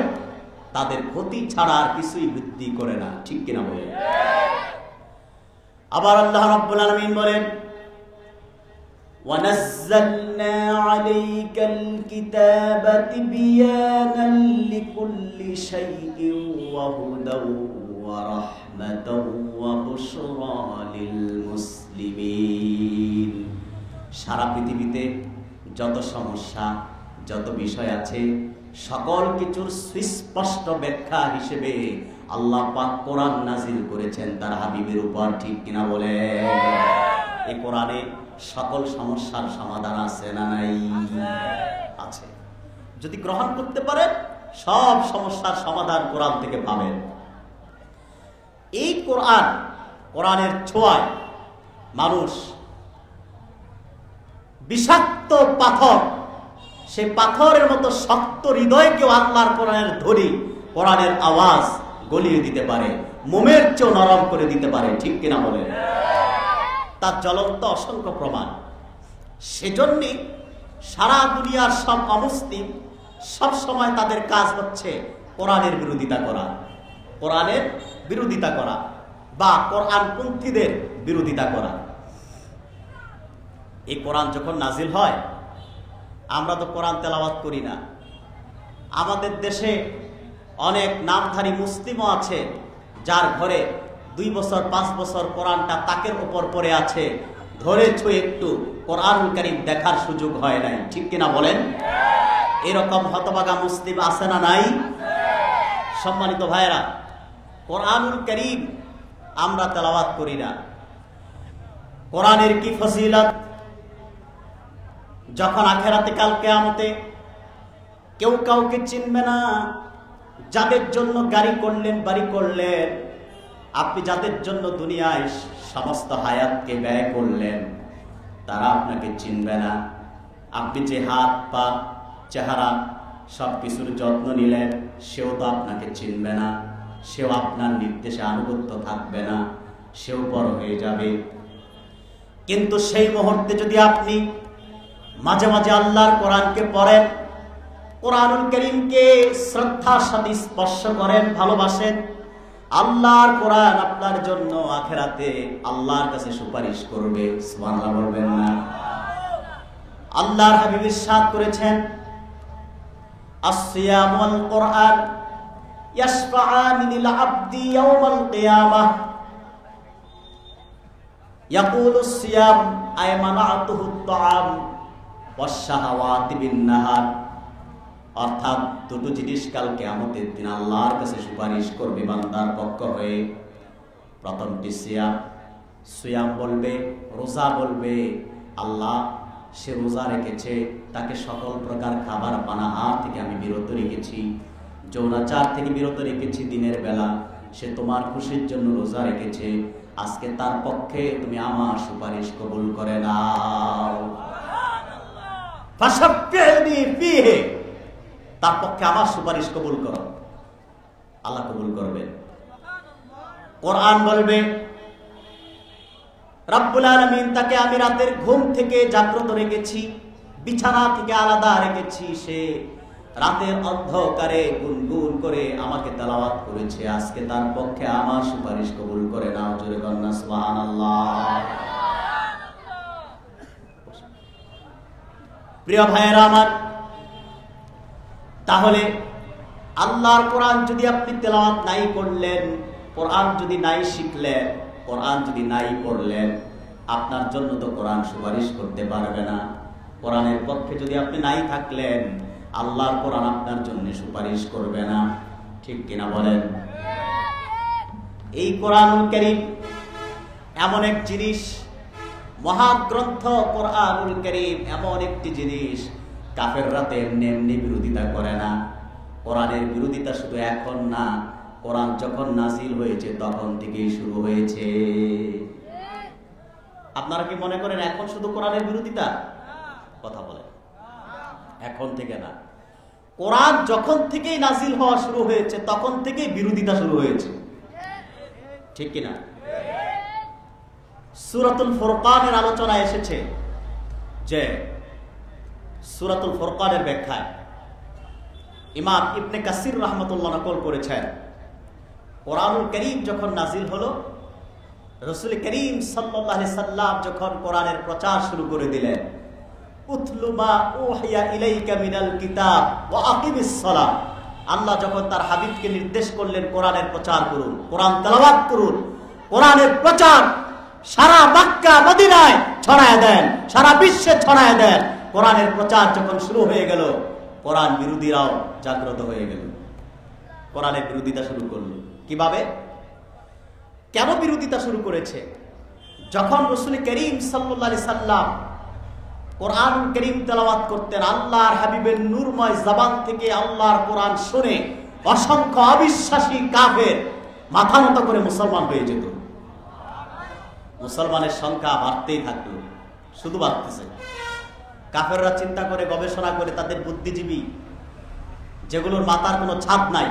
তাদের ক্ষতি ছাড়া আর কিছুই বৃদ্ধি করে না। ঠিক কিনা বলেন? আবার আল্লাহ রাব্বুল আলামিন বলেন, وَنَزَّلْنَا عَلَيْكَ الْكِتَابَ تِبْيَانًا لِكُلِّ شَيْءٍ وَهُدًى وَرَحْمَةً وَبُشْرَى لِلْمُسْلِمِينَ। সারা পৃথিবীতে যত সমস্যা, যত বিষয় আছে, সকল কিছুর সুস্পষ্ট ব্যাখ্যা হিসেবে আল্লাহ পাক কোরআন নাজিল করেছেন তার হাবিবের উপর। ঠিক কিনা বলে? এই কোরআনে সকল সমস্যার সমাধান আছে না নাই? আছে। যদি গ্রহণ করতে পারেন, সব সমস্যার সমাধান কোরআন থেকে পাবেন। এই কোরআনের ছোঁয়ায় মানুষ বিষাক্ত পাথর, সেই পাথরের মতো শক্ত হৃদয়কেও আল্লাহর কোরআনের ধ্বনি, কোরআনের আওয়াজ গলিয়ে দিতে পারে, মোমের চেয়েও নরম করে দিতে পারে। ঠিক কিনা বলে? তার জ্বলন্ত অসংখ্য প্রমাণ। সেজন্যে সারা দুনিয়ার সব অমুসলিম সব সময় তাদের কাজ হচ্ছে কোরআনের বিরোধিতা করা, কোরআনের বিরোধিতা করা বা কোরআনপন্থীদের বিরোধিতা করা। এই কোরআন যখন নাজিল হয়, আমরা তো কোরআন তেলাওয়াত করি না। আমাদের দেশে অনেক নামধারী মুসলিমও আছে যার ঘরে 2 বছর 5 বছর কোরআনটা তাকের উপর পড়ে আছে, ধরে ছুঁয়ে একটু কোরআনুল কারীম দেখার সুযোগ হয় নাই। ঠিক কিনা বলেন? এরকম হতভাগা মুসলিম আছে না নাই? সম্মানিত ভাইয়েরা, কোরআনুল কারীম আমরা তেলাওয়াত করি না। কোরআনের কি ফজিলত! যখন আখিরাতে কাল কিয়ামতে কেউ কাউকে চিনবে না। যাদের জন্য গাড়ি করলেন, বাড়ি করলেন, আপনি যাদের জন্য দুনিয়ায় সমস্ত হায়াতকে ব্যয় করলেন, তারা আপনাকে চিনবে না। আপনি যে হাত, পা, চেহারা সবকিছুর যত্ন নিলেন, সেও তো আপনাকে চিনবে না। সেও আপনার নির্দেশে আনুগত্য থাকবে না, সেও বড় হয়ে যাবে। কিন্তু সেই মুহূর্তে যদি আপনি মাঝে মাঝে আল্লাহর কোরআনকে পড়েন, কোরআনুল কারীমকে শ্রদ্ধার সাথে স্পর্শ করেন, ভালোবাসেন, আল্লাহর কোরআন আপনার জন্য আখিরাতে আল্লাহর কাছে সুপারিশ করবে। সুবহানাল্লাহ বলবেন না? আল্লাহর হাবিব ইরশাদ করেছেন, আস-সিয়াম ওয়াল কোরআন ইয়াশফাআনি লিল আবদি ইয়াওমাল কিয়ামাহ। ইয়াকুলু আস-সিয়াম আই মানাতুহু আত-তাআম ওয়াশ-শাহাওয়াতি বিন-নাহার। অর্থাৎ দুটো জিনিস কাল কিয়ামতের দিন আল্লাহর কাছে সুপারিশ করবে বান্দার পক্ষ হয়ে। প্রথমটি সিয়াম বলবে, রোজা বলবে, আল্লাহ সে রোজা রেখেছে, তাকে সকল প্রকার খাবার পানাহার থেকে আমি বিরত রেখেছি, যৌনাচার থেকে বিরত রেখেছি দিনের বেলা, সে তোমার খুশির জন্য রোজা রেখেছে, আজকে তার পক্ষে তুমি আমার সুপারিশ কবুল করে নাও। ফাশাফি'নি ফীহি, তার পক্ষে আমার সুপারিশ কবুল করো। আল্লাহ কবুল করবেন। কোরআন বলবে, রব্বুল আলামিন তাকে আমি রাতের ঘুম থেকে জাগ্রত রেখেছি, বিছানা থেকে আলাদা রেখেছি, সে রাতের অন্ধকারে গুনগুন করে আমাকে তেলাওয়াত করেছে, আজকে তার পক্ষে আমার সুপারিশ কবুল করে নাও। জোরে বলেন না সুবহানাল্লাহ। প্রিয় ভাইয়েরা আমার, তাহলে আল্লাহর কোরআন যদি আপনি তেলাওয়াত নাই করলেন, কোরআন যদি নাই শিখলেন, কোরআন যদি নাই পড়লেন, আপনার জন্য তো কোরআন সুপারিশ করতে পারবে না। কোরআনের পক্ষে যদি আপনি নাই থাকলেন, আল্লাহর কোরআন আপনার জন্য সুপারিশ করবে না। ঠিক কিনা বলেন? এই কোরআনুল কারীম এমন এক জিনিস, মহাগ্রন্থ কোরআনুল কারীম এমন একটি জিনিস, কাফেররা তো এমনি এমনি বিরোধিতা করে না। কোরআনের বিরোধিতা শুধু এখন না, কোরআন যখন নাজিল হয়েছে তখন থেকেই শুরু হয়েছে। আপনারা কি মনে করেন এখন শুধু কোরআনের বিরোধিতা? কথা বলেন, এখন থেকে না। কোরআন যখন থেকেই নাজিল হওয়া শুরু হয়েছে তখন থেকেই বিরোধিতা শুরু হয়েছে, ঠিক কিনা? সূরাতুল ফুরকানের আলোচনা এসেছে যে সূরাতুল ফুরকানের ব্যাখ্যায় ইমাম ইবনে কাসির রাহমাতুল্লাহ নকল করেছেন, কোরআনুল কারীম যখন নাজিল হলো, রাসূল করিম সাল্লাল্লাহু আলাইহি সাল্লাম যখন কোরআনের প্রচার শুরু করে দিলেন, উতলু মা উহিয়া ইলাইকা মিনাল কিতাব ওয়া আকিমিস সালাহ, আল্লাহ যখন তার হাবিবকে নির্দেশ করলেন কোরআনের প্রচার করুন, কোরআন তেলাওয়াত করুন, কোরআনের প্রচার সারা মক্কা মদিনায় ছড়ায় দেন, সারা বিশ্বে ছড়ায় দেন। কোরআনের প্রচার যখন শুরু হয়ে গেল, কোরআন বিরোধীরাও জাগ্রত হয়ে গেল, কোরআনের বিরোধিতা শুরু করলো। কিভাবে, কেন বিরোধিতা শুরু করেছে? যখন রাসূল করিম সাল্লাল্লাহু আলাইহি সাল্লাম কোরআন কারীম তেলাওয়াত করতেন, আল্লাহর হাবিবের নূরময় জবান থেকে আল্লাহর কোরআন শুনে অসংখ্য অবিশ্বাসী কাফের মাথা নত করে মুসলমান হয়ে যেত। মুসলমানের সংখ্যা বাড়তেই থাকলো, শুধু বাড়তেছে। কাফেররা চিন্তা করে, গবেষণা করে, তাদের বুদ্ধিজীবী যেগুলোর মাথার কোনো ছাদ নাই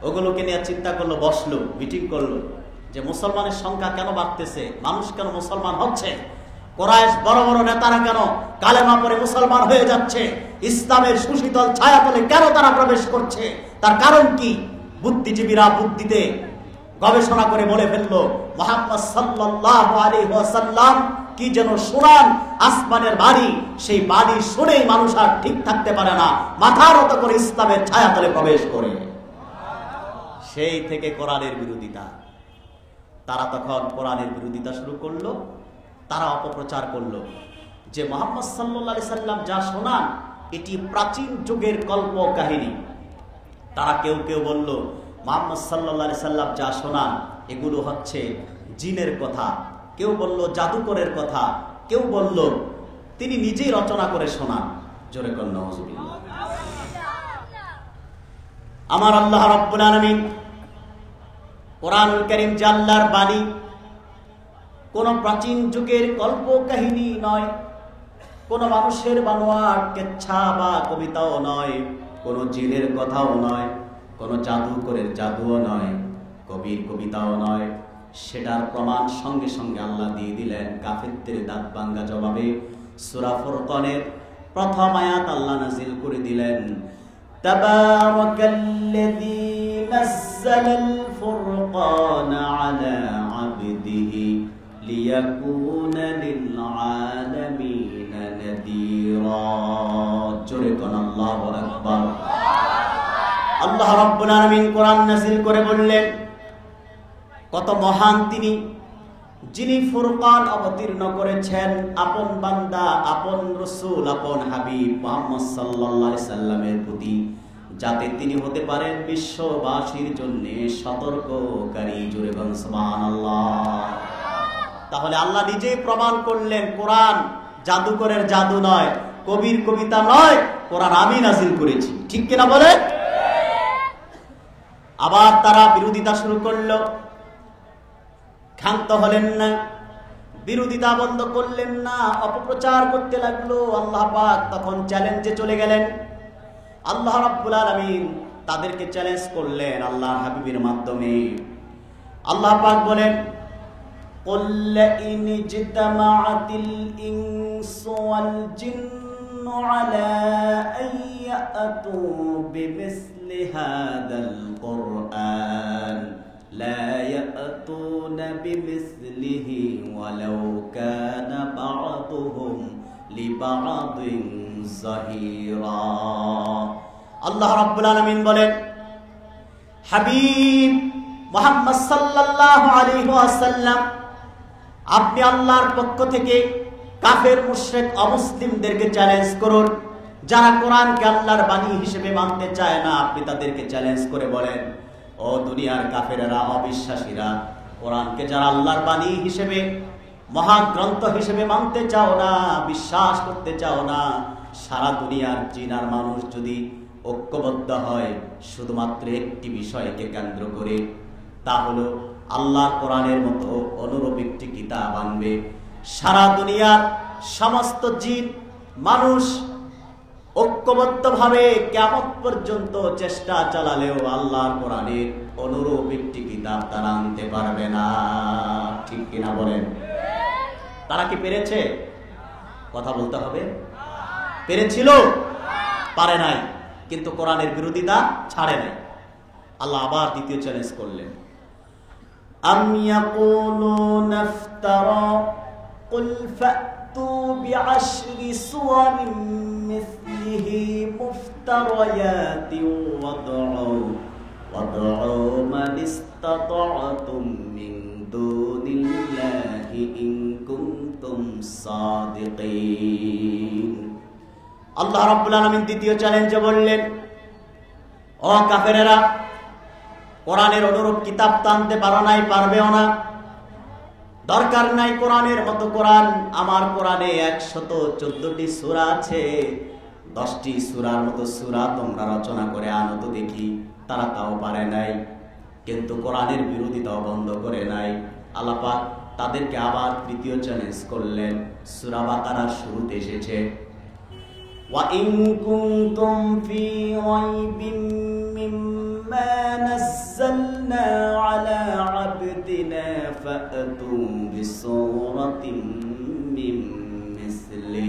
ওগুলোকে নিয়ে চিন্তা করলো, বসলো, মিটিং করলো যে মুসলমানের সংখ্যা কেন বাড়তেছে, মানুষ কেন মুসলমান হচ্ছে, কুরাইশ বড় বড় নেতারা কেন কালেমা পড়ে মুসলমান হয়ে যাচ্ছে, ইসলামের সুশীতল ছায়াতলে কেন তারা প্রবেশ করছে, তার কারণ কি? বুদ্ধিজীবীরা বুদ্ধিতে গবেষণা করে বলে ফেললো, মুহাম্মদ সাল্লাল্লাহু আলাইহি ওয়াসাল্লাম কি যেন শোনান আসমানের বাণী, সেই বাণী শুনেই মানুষ আর ঠিক থাকতে পারে না, মাথার মতো করে ইসলামের ছায়াতলে প্রবেশ করে। সেই থেকে কোরআনের বিরোধিতা, তারা তখন কোরআনের বিরোধিতা শুরু করলো। তারা অপপ্রচার করলো যে মুহাম্মদ সাল্লাল্লাহু আলাইহি সাল্লাম যা শোনান এটি প্রাচীন যুগের কল্প কাহিনী। তারা কেউ কেউ বলল মুহাম্মদ সাল্লাল্লাহু আলাইহি সাল্লাম যা শোনান এগুলো হচ্ছে জিনের কথা, কেউ বলল জাদুকরের কথা, কেউ বলল তিনি নিজেই রচনা করে শোনান। জোরে কর নাউযুবিল্লাহ। আমার আল্লাহ রাব্বুল আলামিন কোরআনুল কারীম যে আল্লাহর বাণী, কোন প্রাচীন যুগের কল্প কাহিনী নয়, কোন মানুষের বানোয়াট কেচ্ছা বা কবিতাও নয়, কোন জিনের কথাও নয়, কোন জাদুকরের জাদুও নয়, কবির কবিতাও নয়। সেটার প্রমাণ সঙ্গে সঙ্গে আল্লাহ দিয়ে দিলেন কাফেরদের দাঁত ভাঙ্গা জবাবে। সূরা ফুরকানের প্রথম আয়াত আল্লাহ নাযিল করে দিলেন, তাবারাকাল্লাযী নাযালাল ফুরকানা আলা আবদিহি লিয়াকুনা লিল আলামিনা নাযীরা। জোরে কোন আল্লাহু আকবার। আল্লাহ রাব্বুল আলামিন কোরআন নাযিল করে বললেন, কত মহান তিনি, যিনি ফুরকান অবতীর্ণ করেছেন আপন বান্দা, আপন রাসূল, আপন হাবিব মুহাম্মদ সাল্লাল্লাহু আলাইহি সাল্লামের প্রতি, যাতে তিনি হতে পারেন বিশ্ববাসীর জন্য সতর্ককারী। জোরে বলুন সুবহানাল্লাহ। তাহলে আল্লাহ নিজেই প্রমাণ করলেন কোরআন জাদুকরের জাদু নয়, কবির কবিতা নয়, কোরআন আমি নাযিল করেছি। ঠিক কিনা বলে? আবার তারা বিরোধিতা শুরু করলো, ক্ষান্ত হলেন না, বিরোধিতা বন্ধ করলেন না, অপপ্রচার করতে লাগলো। আল্লাহ পাক তখন চ্যালেঞ্জে চলে গেলেন। আল্লাহ রাব্বুল আলামিন তাদেরকে চ্যালেঞ্জ করলেন আল্লাহর হাবিবের মাধ্যমে। আল্লাহ পাক বলেন, কুল ইন জিতামাআতিল ইনসু ওয়াল জিন্নু আলা আইয়াতু বিমিসলি হাদাল কুরআন লা ইয়াতুনা বিমিসলিহি ওয়ালাউ কানা বা'দুহুম লিবা'দিন যাহিরা। আল্লাহ রাব্বুল আলামিন বলেন, হাবিব মুহাম্মদ সাল্লাল্লাহু আলাইহি ওয়াসাল্লাম, আপনি আল্লাহর পক্ষ থেকে কাফের মুশরিক অমুসলিমদেরকে চ্যালেঞ্জ করুন। যারা কোরআনকে আল্লাহর বাণী হিসেবে মানতে চায় না, আপনি তাদেরকে চ্যালেঞ্জ করে বলেন, ও দুনিয়ার কাফেরেরা, অবিশ্বাসীরা, কোরআনকে যারা আল্লাহর বাণী হিসেবে, মহাগ্রন্থ হিসেবে মানতে চাও না, বিশ্বাস করতে চাও না, সারা দুনিয়ার জিন আর মানুষ যদি ঐক্যবদ্ধ হয় শুধুমাত্র একটি বিষয়কে কেন্দ্র করে, তা হলো আল্লাহর কোরআনের মতো অনুরূপ একটি কিতাব আনবে, সারা দুনিয়ার সমস্ত জিন মানুষ ঐক্যবদ্ধভাবে কিয়ামত পর্যন্ত চেষ্টা চালালেও আল্লাহর কোরআনের অনুরূপ একটি কিতাব তারা আনতে পারবে না। ঠিক কিনা বলেন? তারা কি পেরেছে? কথা বলতে হবে। পেরেছিল? পারে নাই। কিন্তু কোরআনের বিরোধিতা ছাড়ে নাই। আল্লাহ আবার দ্বিতীয় চ্যালেঞ্জ করলেন, আম ইয়াকুলুনা ইফতারা কুল ফাতু বিআশরি সুওয়ারিন মিসলিহি মুফতারায়াতিন ওয়াদউ মান ইসতাতা'তুম মিন দুনিল্লাহি ইন কুনতুম সাদিকিন। আল্লাহ রাব্বুল আলামিন দ্বিতীয় চ্যালেঞ্জে বললেন, ও কাফেরেরা, কোরআনের অনুরূপ কিতাব টানতে পারো নাই, পারবেও না। দরকার নাই কোরআনের মতো কোরআন। আমার কোরআনে 114টি সূরা আছে। 10টি সূরার মতো সূরা তোমরা রচনা করে আনো তো দেখি। তারা তাও পারে নাই। কিন্তু কোরআনের বিরোধিতাও বন্ধ করে নাই। আল্লাহ পাক তাদেরকে আবার তৃতীয় চ্যালেঞ্জ করলেন। সূরা বাকারার শুরুতে এসেছে, ওয়া ইন কুনতুম ফি রাইবিন মিম্মা নাযালনা আলা আবদিনা ফাতু বিসূরাতিন মিন মিসলি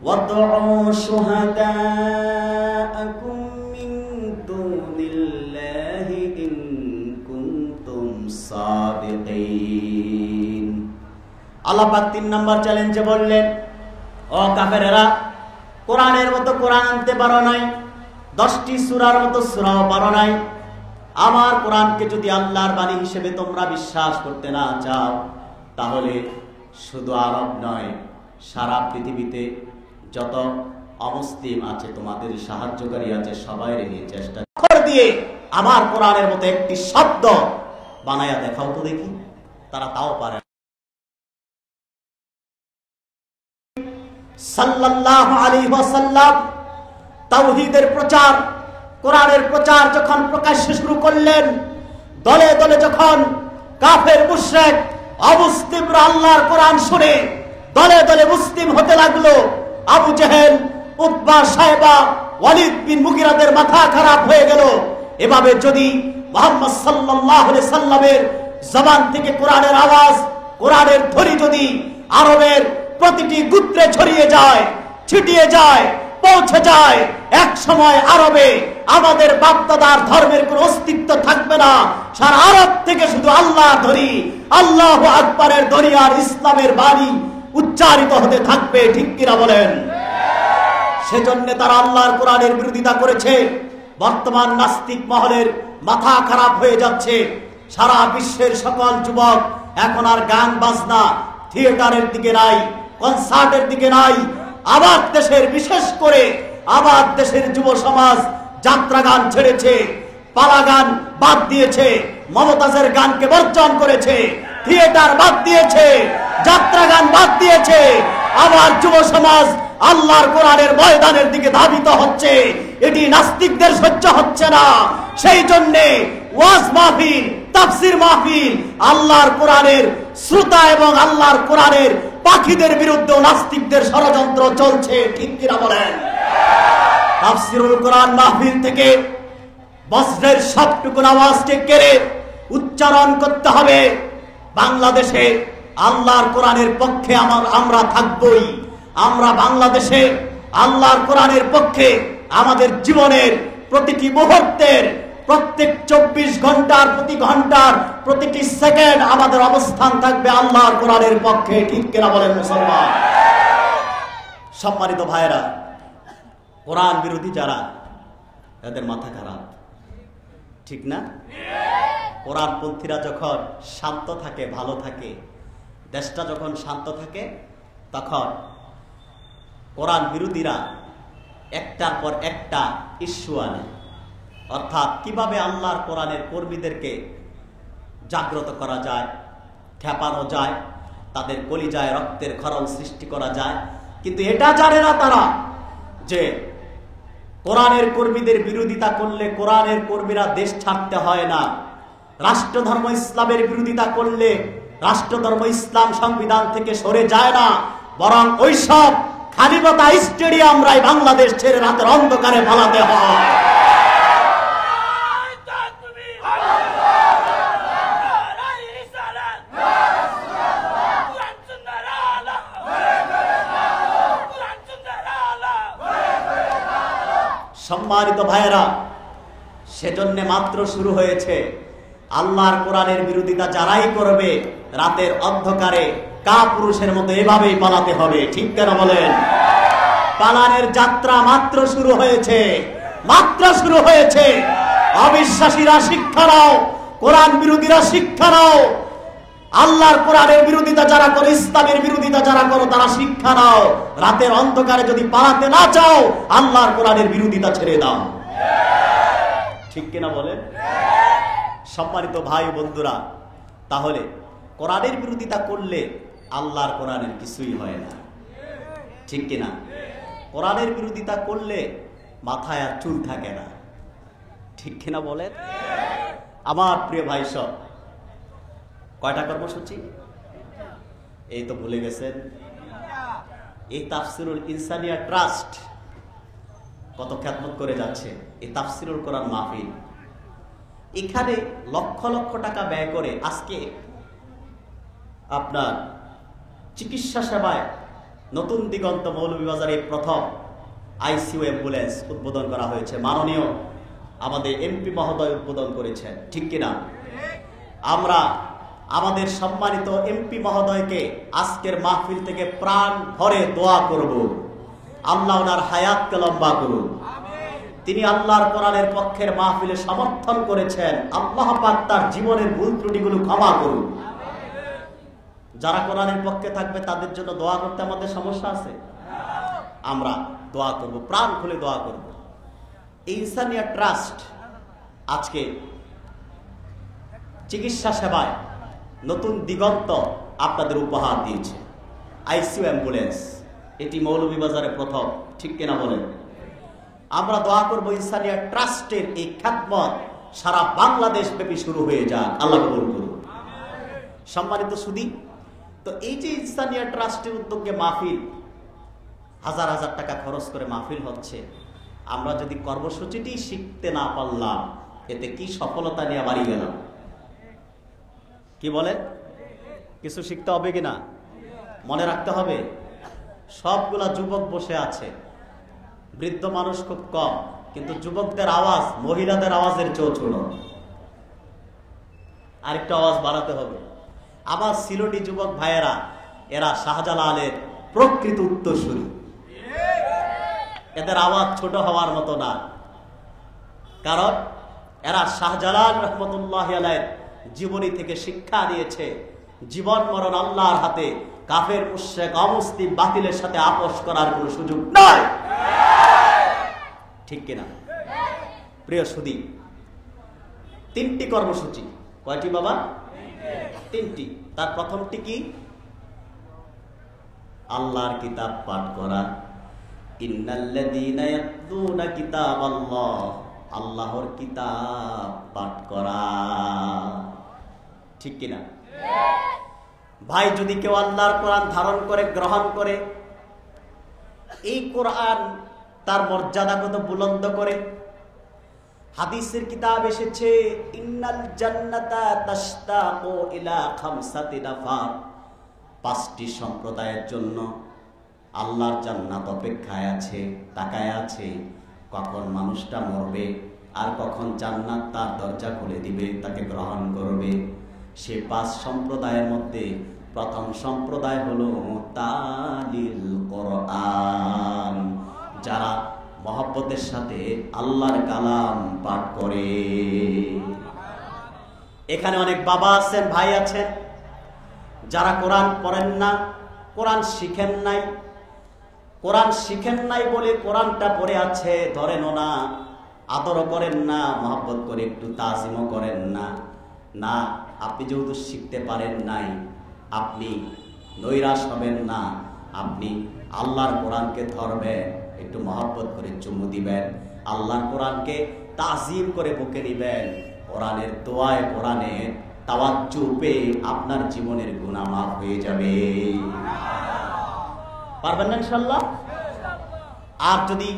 ওয়াদউ শুহাদাআকুম মিন দুনিল্লাহি ইন কুনতুম সাদিকিন। আল্লাহ পাক 3 নম্বর চ্যালেঞ্জে বললেন, ও কাফেরেরা, কোরআনের মতো কোরআন আনতে পারো নাই, 10টি সূরার মতো সূরাও পারো নাই। আমার কোরআনকে যদি আল্লাহর বাণী হিসেবে তোমরা বিশ্বাস করতে না চাও, তাহলে শুধু আরব নয়, সারা পৃথিবীতে যত অমুসলিম আছে, তোমাদের সাহায্যকারী আছে, সবাই নিয়ে চেষ্টা দিয়ে আমার কোরআনের মতো একটি শব্দ বানায়া দেখাও তো দেখি। তারা তাও পারে। সাল্লাল্লাহু আলাইহি ওয়াসাল্লাম তাওহীদের প্রচার, কোরআনের প্রচার যখন প্রকাশ্যে শুরু করলেন, দলে দলে যখন কাফের মুশরিক অমুসলিমরা আল্লাহর কোরআন শুনে দলে দলে মুসলিম হতে লাগলো, আবু জেহেল, উতবা, সাইবা, ওয়ালিদ বিন মুগিরাদের মাথা খারাপ হয়ে গেল। এভাবে যদি মুহাম্মদ সাল্লাল্লাহু আলাইহি সাল্লামের জবান থেকে কোরআনের আওয়াজ, কোরআনের ধ্বনি যদি আরবের প্রতিটি গোত্রে ছড়িয়ে যায়, ছিটিয়ে যায়, পৌঁছে যায়, এক সময় আরবে আমাদের বাপদাদার ধর্মের কোনো অস্তিত্ব থাকবে না। সারা আরব থেকে শুধু আল্লাহর ধ্বনি, আল্লাহু আকবারের ধ্বনি আর ইসলামের বাণী উচ্চারিত হতে থাকবে। ঠিক কিনা বলেন? সেজন্য তারা আল্লাহর কোরআনের বিরোধিতা করেছে। বর্তমান নাস্তিক মহলের মাথা খারাপ হয়ে যাচ্ছে। সারা বিশ্বের সকল যুবক এখন আর গান বাজনা, থিয়েটারের দিকে নাই, কনসার্টের দিকে নাই। আবার দেশের, বিশেষ করে আবার দেশের যুব সমাজ যাত্রা গান ছেড়েছে, পালা গান বাদ দিয়েছে, মমতাজের গানকে বর্জন করেছে, থিয়েটার বাদ দিয়েছে, যাত্রা গান বাদ দিয়েছে। আবার যুব সমাজ আল্লাহর কোরআনের ময়দানের দিকে ধাবিত হচ্ছে। এটি নাস্তিকদের সহ্য হচ্ছে না। সেই জন্যে ওয়াজ মাহফিল, তাফসীর মাহফিল, আল্লাহর কোরআনের শ্রোতা এবং আল্লাহর কোরআনের পাখিদের বিরুদ্ধে নাস্তিকদের ষড়যন্ত্র চলছে। ঠিক কিনা বলেন? তাফসীরুল কোরআন মাহফিল থেকে বজ্রের সবটুকু আওয়াজকে কেড়ে উচ্চারণ করতে হবে, বাংলাদেশে আল্লাহর কোরআনের পক্ষে আমরা থাকবই। আমরা বাংলাদেশে আল্লাহর কোরআনের পক্ষে আমাদের জীবনের প্রতিটি মুহূর্তের, প্রত্যেক 24 ঘন্টার, প্রতি ঘন্টার প্রতিটি সেকেন্ড আমাদের অবস্থান থাকবে আল্লাহর কোরআনের পক্ষে। ঠিক কিনা বলেন মুসলমান? সম্মানিত ভাইরা, কোরআন বিরোধী যারা, এদের মাথা খারাপ। ঠিক না? কোরআনপন্থীরা যখন শান্ত থাকে, ভালো থাকে, দেশটা যখন শান্ত থাকে, তখন কোরআন বিরোধীরা একটার পর একটা ইস্যু আনে। অর্থাৎ কিভাবে আল্লাহর কোরআনের কর্মীদেরকে জাগ্রত করা যায়, খেপানো যায়, তাদের কলিজায় রক্তের খরল সৃষ্টি করা যায়। কিন্তু এটা জানে না তারা যে কোরআনের কর্মীদের বিরোধিতা করলে কোরআনের কর্মীরা দেশ ছাড়তে হয় না। রাষ্ট্রধর্ম ইসলামের বিরোধিতা করলে রাষ্ট্রধর্ম ইসলাম সংবিধান থেকে সরে যায় না, বরং ওইসব খালিবাতা স্টেডিয়ামরাই বাংলাদেশ ছেড়ে রাতের অন্ধকারে পালাতে হয়। সম্মানিত ভাইয়েরা, সেজন্য মাত্র শুরু হয়েছে। আল্লাহর কোরআনের বিরোধিতা যারাই করবে রাতের অন্ধকারে কাপুরুষের মতো এভাবেই পালাতে হবে। ঠিক কেন বলেন? পালানের যাত্রা মাত্র শুরু হয়েছে, মাত্র শুরু হয়েছে। অবিশ্বাসীরা শিক্ষা নাও, কোরআন বিরোধীরা শিক্ষা নাও। আল্লাহর কোরআনের বিরোধিতা যারা করো, ইসলামের বিরোধিতা যারা করো, তারা শিক্ষা নাও। রাতের অন্ধকারে যদি পালাতে না চাও, আল্লাহর কোরআনের বিরোধিতা ছেড়ে দাও। ঠিক কিনা বলেন? সম্মানিত ভাই বন্ধুরা, তাহলে কোরআনের বিরোধিতা করলে আল্লাহর কোরআনের কিছুই হয় না। ঠিক কিনা? কোরআনের বিরোধিতা করলে মাথায় আর চুল থাকে না। ঠিক কিনা বলেন? আমার প্রিয় ভাই সব, কয়টা কর্মসূচি এই তো ভুলে গেছেন। এই তাফসিরুল ইনসানিয়া ট্রাস্ট কত খ্যাতমত করে যাচ্ছে। এই তাফসিরুল কোরআন মাহফিল, এখানে লক্ষ লক্ষ টাকা ব্যয় করে আজকে আপনার চিকিৎসা সেবায় নতুন দিগন্ত মৌলভীবাজারে প্রথম আইসিইউ অ্যাম্বুলেন্স উদ্বোধন করা হয়েছে। মাননীয় আমাদের এমপি মহোদয় উদ্বোধন করেছেন। ঠিক কিনা? আমরা আমাদের সম্মানিত এমপি মহোদয়কে আজকের মাহফিল থেকে প্রাণ ভরে দোয়া করব, আল্লাহ ওনার হায়াতকে লম্বা করুন। তিনি আল্লাহর কোরআনের পক্ষের মাহফিলে সমর্থন করেছেন। আল্লাহ পাক তার জীবনের ভুল ত্রুটিগুলো ক্ষমা করুন। যারা কোরআনের পক্ষে থাকবে তাদের জন্য দোয়া করতে আমাদের সমস্যা আছে? আমরা দোয়া করব, প্রাণ খুলে দোয়া করব। এই ইনসানিয়া ট্রাস্ট আজকে চিকিৎসা সেবায় নতুন দিগন্ত আপনাদের উপহার দিয়েছে। আইসিইউ অ্যাম্বুলেন্স, এটি মৌলভীবাজারে প্রথম। ঠিক কিনা বলেন? আমরা দোয়া করব ইনসানিয়া ট্রাস্টের এই খ্যাতমত সারা বাংলাদেশ ব্যাপী শুরু হয়ে যাক। আল্লাহ কবুল করুন। সম্মানিত সুধী, তো এই যে ইনসানিয়া ট্রাস্টের উদ্যোগে মাহফিল, হাজার হাজার টাকা খরচ করে মাহফিল হচ্ছে, আমরা যদি কর্মসূচিটি শিখতে না পারলাম, এতে কি সফলতা নিয়ে বাড়ি গেলাম? কি বলেন? কিছু শিখতে হবে কিনা? মনে রাখতে হবে, সবগুলা যুবক বসে আছে, বৃদ্ধ মানুষ খুব কম, কিন্তু যুবকদের আওয়াজ মহিলাদের আওয়াজের চেয়েও ছোট। আরেকটা আওয়াজ বাড়াতে হবে। আমার সিলেটি যুবক ভাইয়েরা, এরা শাহজালালের প্রকৃত উত্তরসূরি। এদের আওয়াজ ছোট হওয়ার মতো না, কারণ এরা শাহজালাল রহমতুল্লাহ আলাইহির জীবনী থেকে শিক্ষা নিয়েছে। জীবন মরণ আল্লাহর হাতে, কাফের মুশরিক অমুসলিম বাতিলের সাথে আপোষ করার কোনো সুযোগ নাই। ঠিক কিনা? প্রিয় সুধী, 3টি কর্মসূচি। কয়টি বাবা? 3টি। তার প্রথমটি কি? আল্লাহর কিতাব পাঠ করা। ইন্নাল্লাযীনা ইয়াতলুনা কিতাবাল্লাহ, আল্লাহর কিতাব পাঠ করা। ঠিক কিনা ভাই? যদি কেউ আল্লাহর কোরআন ধারণ করে, গ্রহণ করে, এই কোরআন তার মর্যাদা কত বুলন্দ করে। হাদিসের কিতাব এসেছে, ইন্নাল জান্নাতা তাশতাকু ইলা খামসাতি নাফার, 5টি সম্প্রদায়ের জন্য আল্লাহর জান্নাত অপেক্ষায় আছে, তাকায় আছে কখন মানুষটা মরবে আর কখন জান্নাত তার দরজা খুলে দিবে, তাকে গ্রহণ করবে। সে 5 সম্প্রদায়ের মধ্যে প্রথম সম্প্রদায় হলো তালিল কোরআন, যারা মহব্বতের সাথে আল্লাহর কালাম পাঠ করে। এখানে অনেক বাবা আছেন, ভাই আছেন, যারা কোরআন পড়েন না, কোরআন শিখেন নাই। কোরআন শিখেন নাই বলে কোরআনটা পড়ে আছে, ধরেনও না, আদরও করেন না, মহব্বত করে একটু তাজিমও করেন না। না, আপনি যেহেতু শিখতে পারেন নাই, আপনি নৈরাশ হবেন না। আপনি আল্লাহর কোরআনকে ধরবেন, একটু মহব্বত করে চুমু দিবেন, আল্লাহর কোরআনকে তাজিম করে বুকে নিবেন। কোরআনের দোয়ায়, কোরআনের তাওয়াজ্জু পেয়ে আপনার জীবনের গুনাহ মাফ হয়ে যাবে। পারবেন না ইনশাআল্লাহ? আর যদি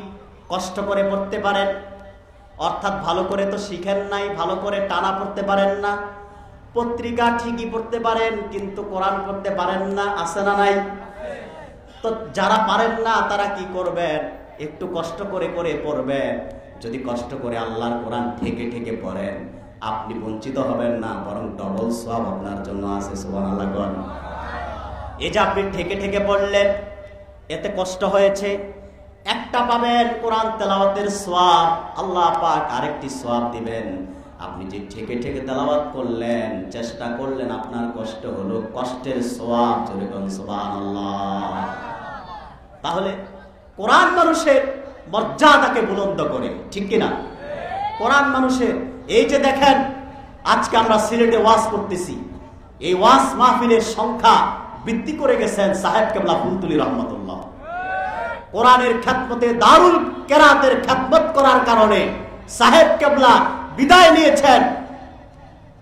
কষ্ট করে পড়তে পারেন, অর্থাৎ ভালো করে তো শিখেন নাই, ভালো করে টানা পড়তে পারেন না, পত্রিকা ঠিকই পড়তে পারেন কিন্তু কোরআন পড়তে পারেন না, আছে না নাই? তো যারা পারেন না তারা কি করবেন? একটু কষ্ট করে করে পড়বেন। যদি কষ্ট করে আল্লাহর কোরআন ঠেকে ঠেকে পড়েন, আপনি বঞ্চিত হবেন না, বরং ডবল সওয়াব আপনার জন্য আছে। সুবহানাল্লাহ। এই যে আপনি ঠেকে ঠেকে পড়লেন, এতে কষ্ট হয়েছে, একটা পাবেন কোরআন তেলাওয়াতের সওয়াব, আল্লাহ পাক আরেকটি সওয়াব দিবেন। আপনি যে ঠেকে ঠেকে তেলাওয়াত করলেন, চেষ্টা করলেন, আপনার কষ্ট হলো, কষ্টের সওয়াব। জোরে বলুন সুবহানাল্লাহ। তাহলে কোরআন মানুষের মর্যাদাকে বুলন্দ করে, ঠিক কিনা? কোরআন মানুষের, এই যে দেখেন আজকে আমরা সিলেটে ওয়াজ করতেছি, এই ওয়াজ মাহফিলের সংখ্যা বৃদ্ধি করে গেছেন সাহেব কেবলা ফুলতুলি রহমতুল্লাহ। কোরআনের খ্যাতমতে, দারুল কেরাতের খ্যাতমত করার কারণে সাহেব কেবলা বিদায় নিয়েছেন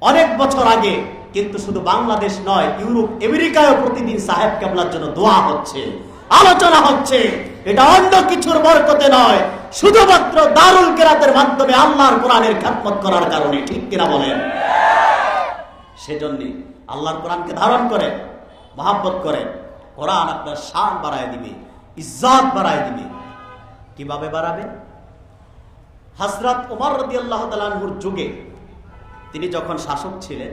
অনেক বছর আগে। কিন্তু শুধু বাংলাদেশ নয়, ইউরোপ আমেরিকায়ও প্রতিদিন সাহেব কেবলার জন্য দোয়া হচ্ছে, আলোচনা হচ্ছে। এটা অন্য কিছুর বরকতে নয়, শুধুমাত্র দারুল কেরাতের মাধ্যমে আল্লাহর কোরআনের খ্যাতমত করার কারণে, ঠিক কিনা বলেন? সেজন্য আল্লাহর কোরআনকে ধারণ করে, মহাব্বত করে, কোরআন আপনার শান বাড়ায় দিবে, ইজ্জত বাড়ায় দিবে। কিভাবে বাড়াবে? হযরত ওমর রাদিয়াল্লাহু তাআলা আনহুর যুগে, তিনি যখন শাসক ছিলেন,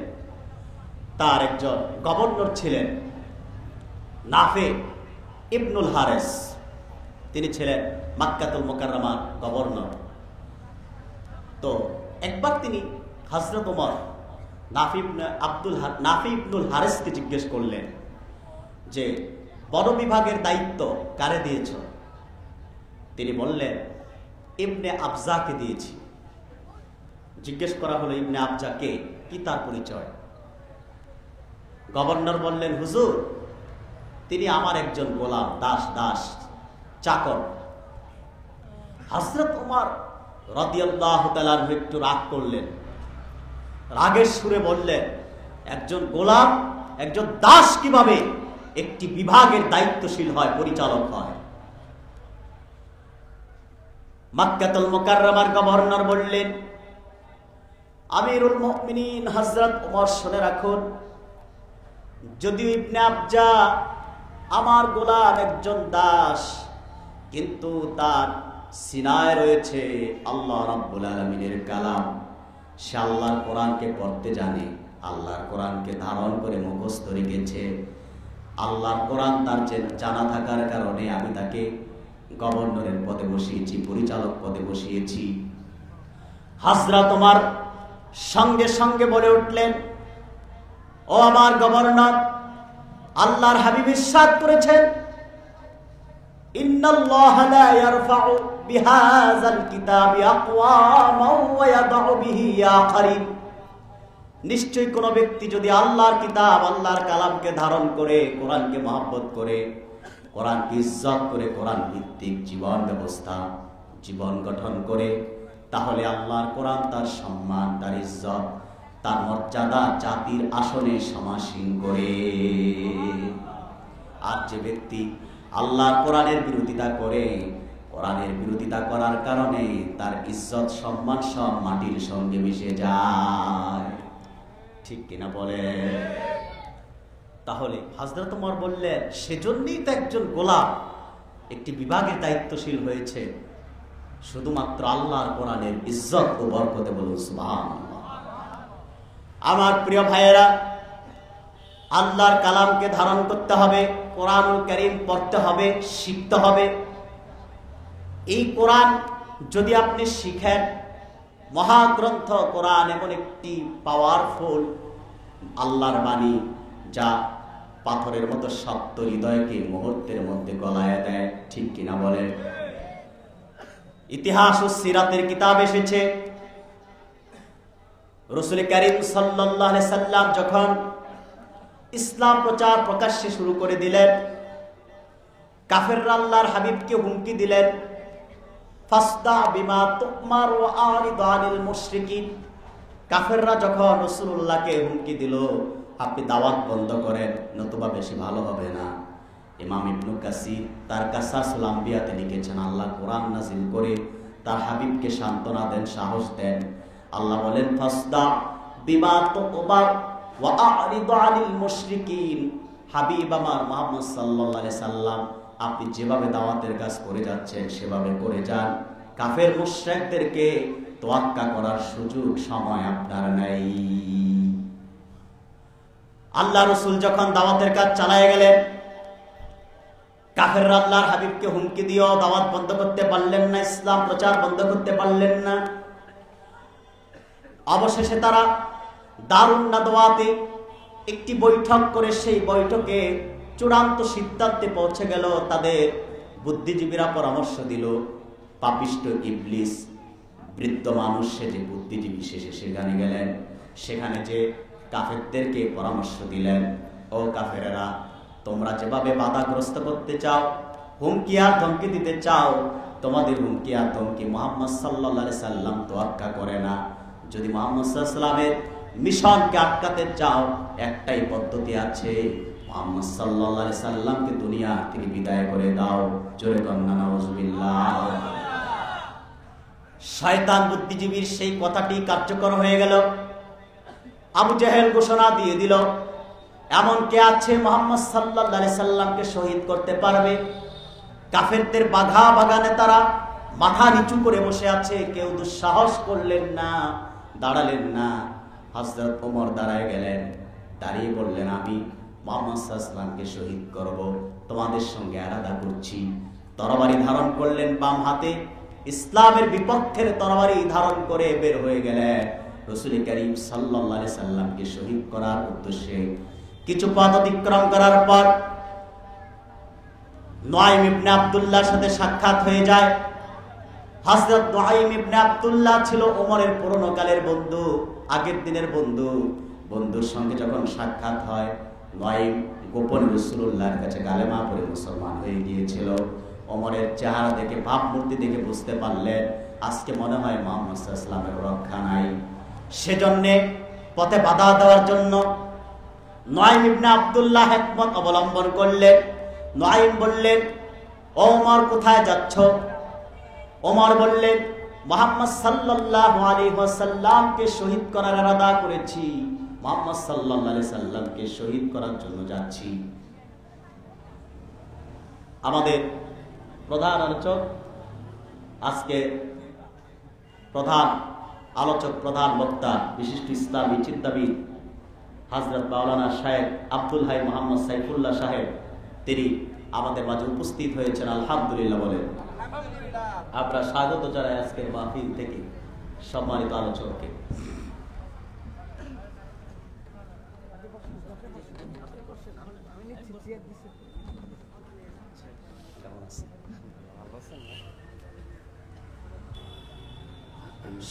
তার একজন গভর্নর ছিলেন নাফে ইবনুল হারেস। তিনি ছিলেন মক্কাতুল মুকাররমার গভর্নর। তো একবার তিনি হযরত ওমর নাফি ইবনুল হারেসকে জিজ্ঞেস করলেন যে বন বিভাগের দায়িত্ব কারে দিয়েছ? তিনি বললেন, ইবনে আবজাকে দিয়েছি। জিজ্ঞেস করা হলো, ইবনে আবজা কে, কি তার পরিচয়? গভর্নর বললেন, হুজুর, তিনি আমার একজন গোলাম, দাস চাকর। হযরত ওমর রাদিয়াল্লাহু তাআলা আনহু একটু রাগ করলেন, রাগের সুরে বললেন, একজন গোলাম, একজন দাস কিভাবে একটি বিভাগের দায়িত্বশীল হয়, পরিচালক হয়? মক্কাতুল মুকাররমার গভর্নর বললেন, আমিরুল মুমিনিন হযরত ওমর, শুনে রাখুন, যদিও ইবনে আবজা আমার গোলাম, একজন দাস, কিন্তু তার সিনায় রয়েছে আল্লাহ রাব্বুল আলামিনের কালাম। সে আল্লাহর কোরআনকে পড়তে জানে, আল্লাহর কোরআনকে ধারণ করে মুখস্থ রেখেছে। আল্লাহর কোরআন তার জানা থাকার কারণে আমি তাকে গভর্নরের পদে বসিয়েছি, পরিচালক পদে বসিয়েছি। হযরত ওমর সঙ্গে সঙ্গে বলে উঠলেন, ও আমার গভর্নর, আল্লাহর হাবিব ইরশাদ করেছেন, ইন্নাল্লাহা লা ইয়ারফাউ বিহাযাল কিতাবি আকওয়ামান ওয়া ইয়াদউ বিহি আখারিন। নিশ্চয়ই কোন ব্যক্তি যদি আল্লাহর কিতাব, আল্লাহর কালামকে ধারণ করে, কোরআনকে মহব্বত করে, কোরআনকে ইজ্জত করে, কোরআন ভিত্তিক জীবন ব্যবস্থা, জীবন গঠন করে, তাহলে আল্লাহর কোরআন তার সম্মান, তার ইজ্জত, তার মর্যাদা জাতির আসনে সমাসীন করে। আর যে ব্যক্তি আল্লাহর কোরআনের বিরোধিতা করে, কোরআনের বিরোধিতা করার কারণে তার ইজ্জত, সম্মান সব মাটির সঙ্গে মিশে যায়, ঠিক কিনা বলে? তাহলে হযরত ওমর বললেন, সেজন্যই তো একজন গোলাম একটি বিভাগের দায়িত্বশীল হয়েছে, শুধুমাত্র আল্লাহর কোরআনের ইজ্জত ও বরকতে। বলুন সুবহানাল্লাহ। আমার প্রিয় ভাইয়েরা, আল্লাহর কালামকে ধারণ করতে হবে, কোরআনুল কারীম পড়তে হবে, শিখতে হবে। এই কোরআন যদি আপনি শিখেন, মহাগ্রন্থ কোরআন এমন একটি পাওয়ারফুল আল্লাহর বাণী, যা পাথরের মতো শক্ত হৃদয়কে মুহূর্তের মধ্যে গলায় দেয়, ঠিক কিনা বলেন? ইতিহাস ও সিরাতের কিতাব এসেছে, রাসূল কারীম সাল্লাল্লাহু আলাইহি সাল্লাম যখন ইসলাম প্রচার প্রকাশ্যে শুরু করে দিলেন, কাফেররা আল্লাহর হাবিবকে হুমকি দিলেন, ফাসদা বিমা তুমার ওয়া আরিদ আনিল মুশরিকিন। কাফেররা যখন রাসূলুল্লাহকে হুমকি দিল, আপনি দাওয়াত বন্ধ করেন, নতুবা বেশি ভালো হবে না, ইমাম ইবনে কাসির তার কাসাসুল আম্বিয়াতে লিখেছেন, আল্লাহ কোরআন নাযিল করে তার হাবিবকে সান্ত্বনা দেন, সাহস দেন। আল্লাহ বলেন, ফাসদা বিমা তুকবার ওয়া আ'রিদ আনিল মুশরিকিন। হাবিব আমার মুহাম্মদ সাল্লাল্লাহু আলাইহি সাল্লাম, আপনি যেভাবে দাওয়াতের কাজ করে যাচ্ছেন সেভাবে করে যান। কাফের মুশরিকদেরকে তোয়াক্কা করার সুযোগ সময় আপনার নাই। আল্লাহ রাসূল যখন দাওয়াতের কাজ চালায় গেলেন, কাফেররা আল্লাহর হাবিবকে হুমকি দিয়েও দাওয়াত বন্ধ করতে পারলেন না, ইসলাম প্রচার বন্ধ করতে পারলেন না। অবশেষে তারা দারুন নাদওয়াতে একটি বৈঠক করে সেই বৈঠকে চূড়ান্ত সিদ্ধান্তে পৌঁছে গেল। তাদের বুদ্ধিজীবীরা পরামর্শ দিল, পাপিষ্ট ইবলিস বৃদ্ধ মানুষ সে যে বুদ্ধিজীবী শেষে সেখানে গেলেন, সেখানে যে কাফেরদেরকে পরামর্শ দিলেন, ও কাফেরেরা, তোমরা যেভাবে বাধাগ্রস্ত করতে চাও, হুমকি আর ধমকি দিতে চাও, তোমাদের হুমকি আর ধমকি মুহাম্মদ সাল্লাল্লাহু আলাইহি সাল্লাম তোয়াক্কা করে না। যদি মুহাম্মদ সাল্লাল্লাহু আলাইহি সাল্লামের মিশনকে আটকাতে চাও, একটাই পদ্ধতি আছে, মুহাম্মদ সাল্লাল্লাহু আলাইহি সাল্লামকে দুনিয়া থেকে বিদায় করে দাও। জোরে কন্না নাউজুবিল্লাহ। শয়তান বুদ্ধিজীবীর সেই কথাটি কার্যকর হয়ে গেল। আবু জেহেল ঘোষণা দিয়ে দিল, এমন কে আছে মুহাম্মদ সাল্লাল্লাহু আলাইহি সাল্লামকে শহীদ করতে পারবে? কাফেরদের বাঘা বাগানে তারা মাথা নিচু করে বসে আছে, কেউ দুঃসাহস করলেন না, দাঁড়ালেন না। হযরত ওমর দাঁড়ায় গেলেন, দাঁড়িয়ে বললেন, আমি মুহাম্মদ সাল্লাল্লাহু আলাইহি সাল্লামকে শহীদ করব, তোমাদের সঙ্গে আরাধা করছি। তরবারি ধারণ করলেন বাম হাতে, ইসলামের বিপক্ষের তরবারি ধারণ করে বের হয়ে গেলেন রাসূল করিম সাল্লাল্লাহু আলাইহি সাল্লামকে শহীদ করার উদ্দেশ্যে। কিছু পথ অতিক্রম করার পর নুআইম ইবনে আব্দুল্লাহর সাথে সাক্ষাৎ হয়ে যায়। হযরত নুআইম ইবনে আব্দুল্লাহ ছিল ওমরের পুরনো কালের বন্ধু, আগের দিনের বন্ধু। বন্ধুর সঙ্গে যখন সাক্ষাৎ হয়, নুআইম গোপনে রাসূলুল্লাহর কাছে কালেমা পড়ে মুসলমান হয়ে গিয়েছিল। ওমরের চেহারা দেখে, ভাবমূর্তি দেখে বুঝতে পারলেন আজকে মনে হয় মুহাম্মদ সাল্লাল্লাহু আলাইহি সাল্লামের রক্ষা নাই। সেজন্য পথে বাধা দেওয়ার জন্য নুআইম ইবনে আব্দুল্লাহ হিকমত অবলম্বন করলেন। নুআইম বললেন, ওমর কোথায় যাচ্ছ? ওমর বললেন, মুহাম্মদ সাল্লাল্লাহু আলাইহি ওয়াসাল্লামকে শহীদ করার ইরাদা করেছি, মুহাম্মদ সাল্লাল্লাহু আলাইহি সাল্লামকে শহীদ করার জন্য যাচ্ছি। আমাদের প্রধান আলোচক, আজকে প্রধান আলোচক, প্রধান বক্তা, বিশিষ্ট ইসলামী চিন্তাবিদ হযরত মাওলানা শায়েখ আব্দুল হাই মোহাম্মদ সাইফুল্লাহ সাহেব, তিনি আমাদের মাঝে উপস্থিত হয়েছেন। আলহামদুলিল্লাহ বলেন। আমরা স্বাগত জানাই আজকের মাহফিল থেকে সম্মানিত আলোচককে।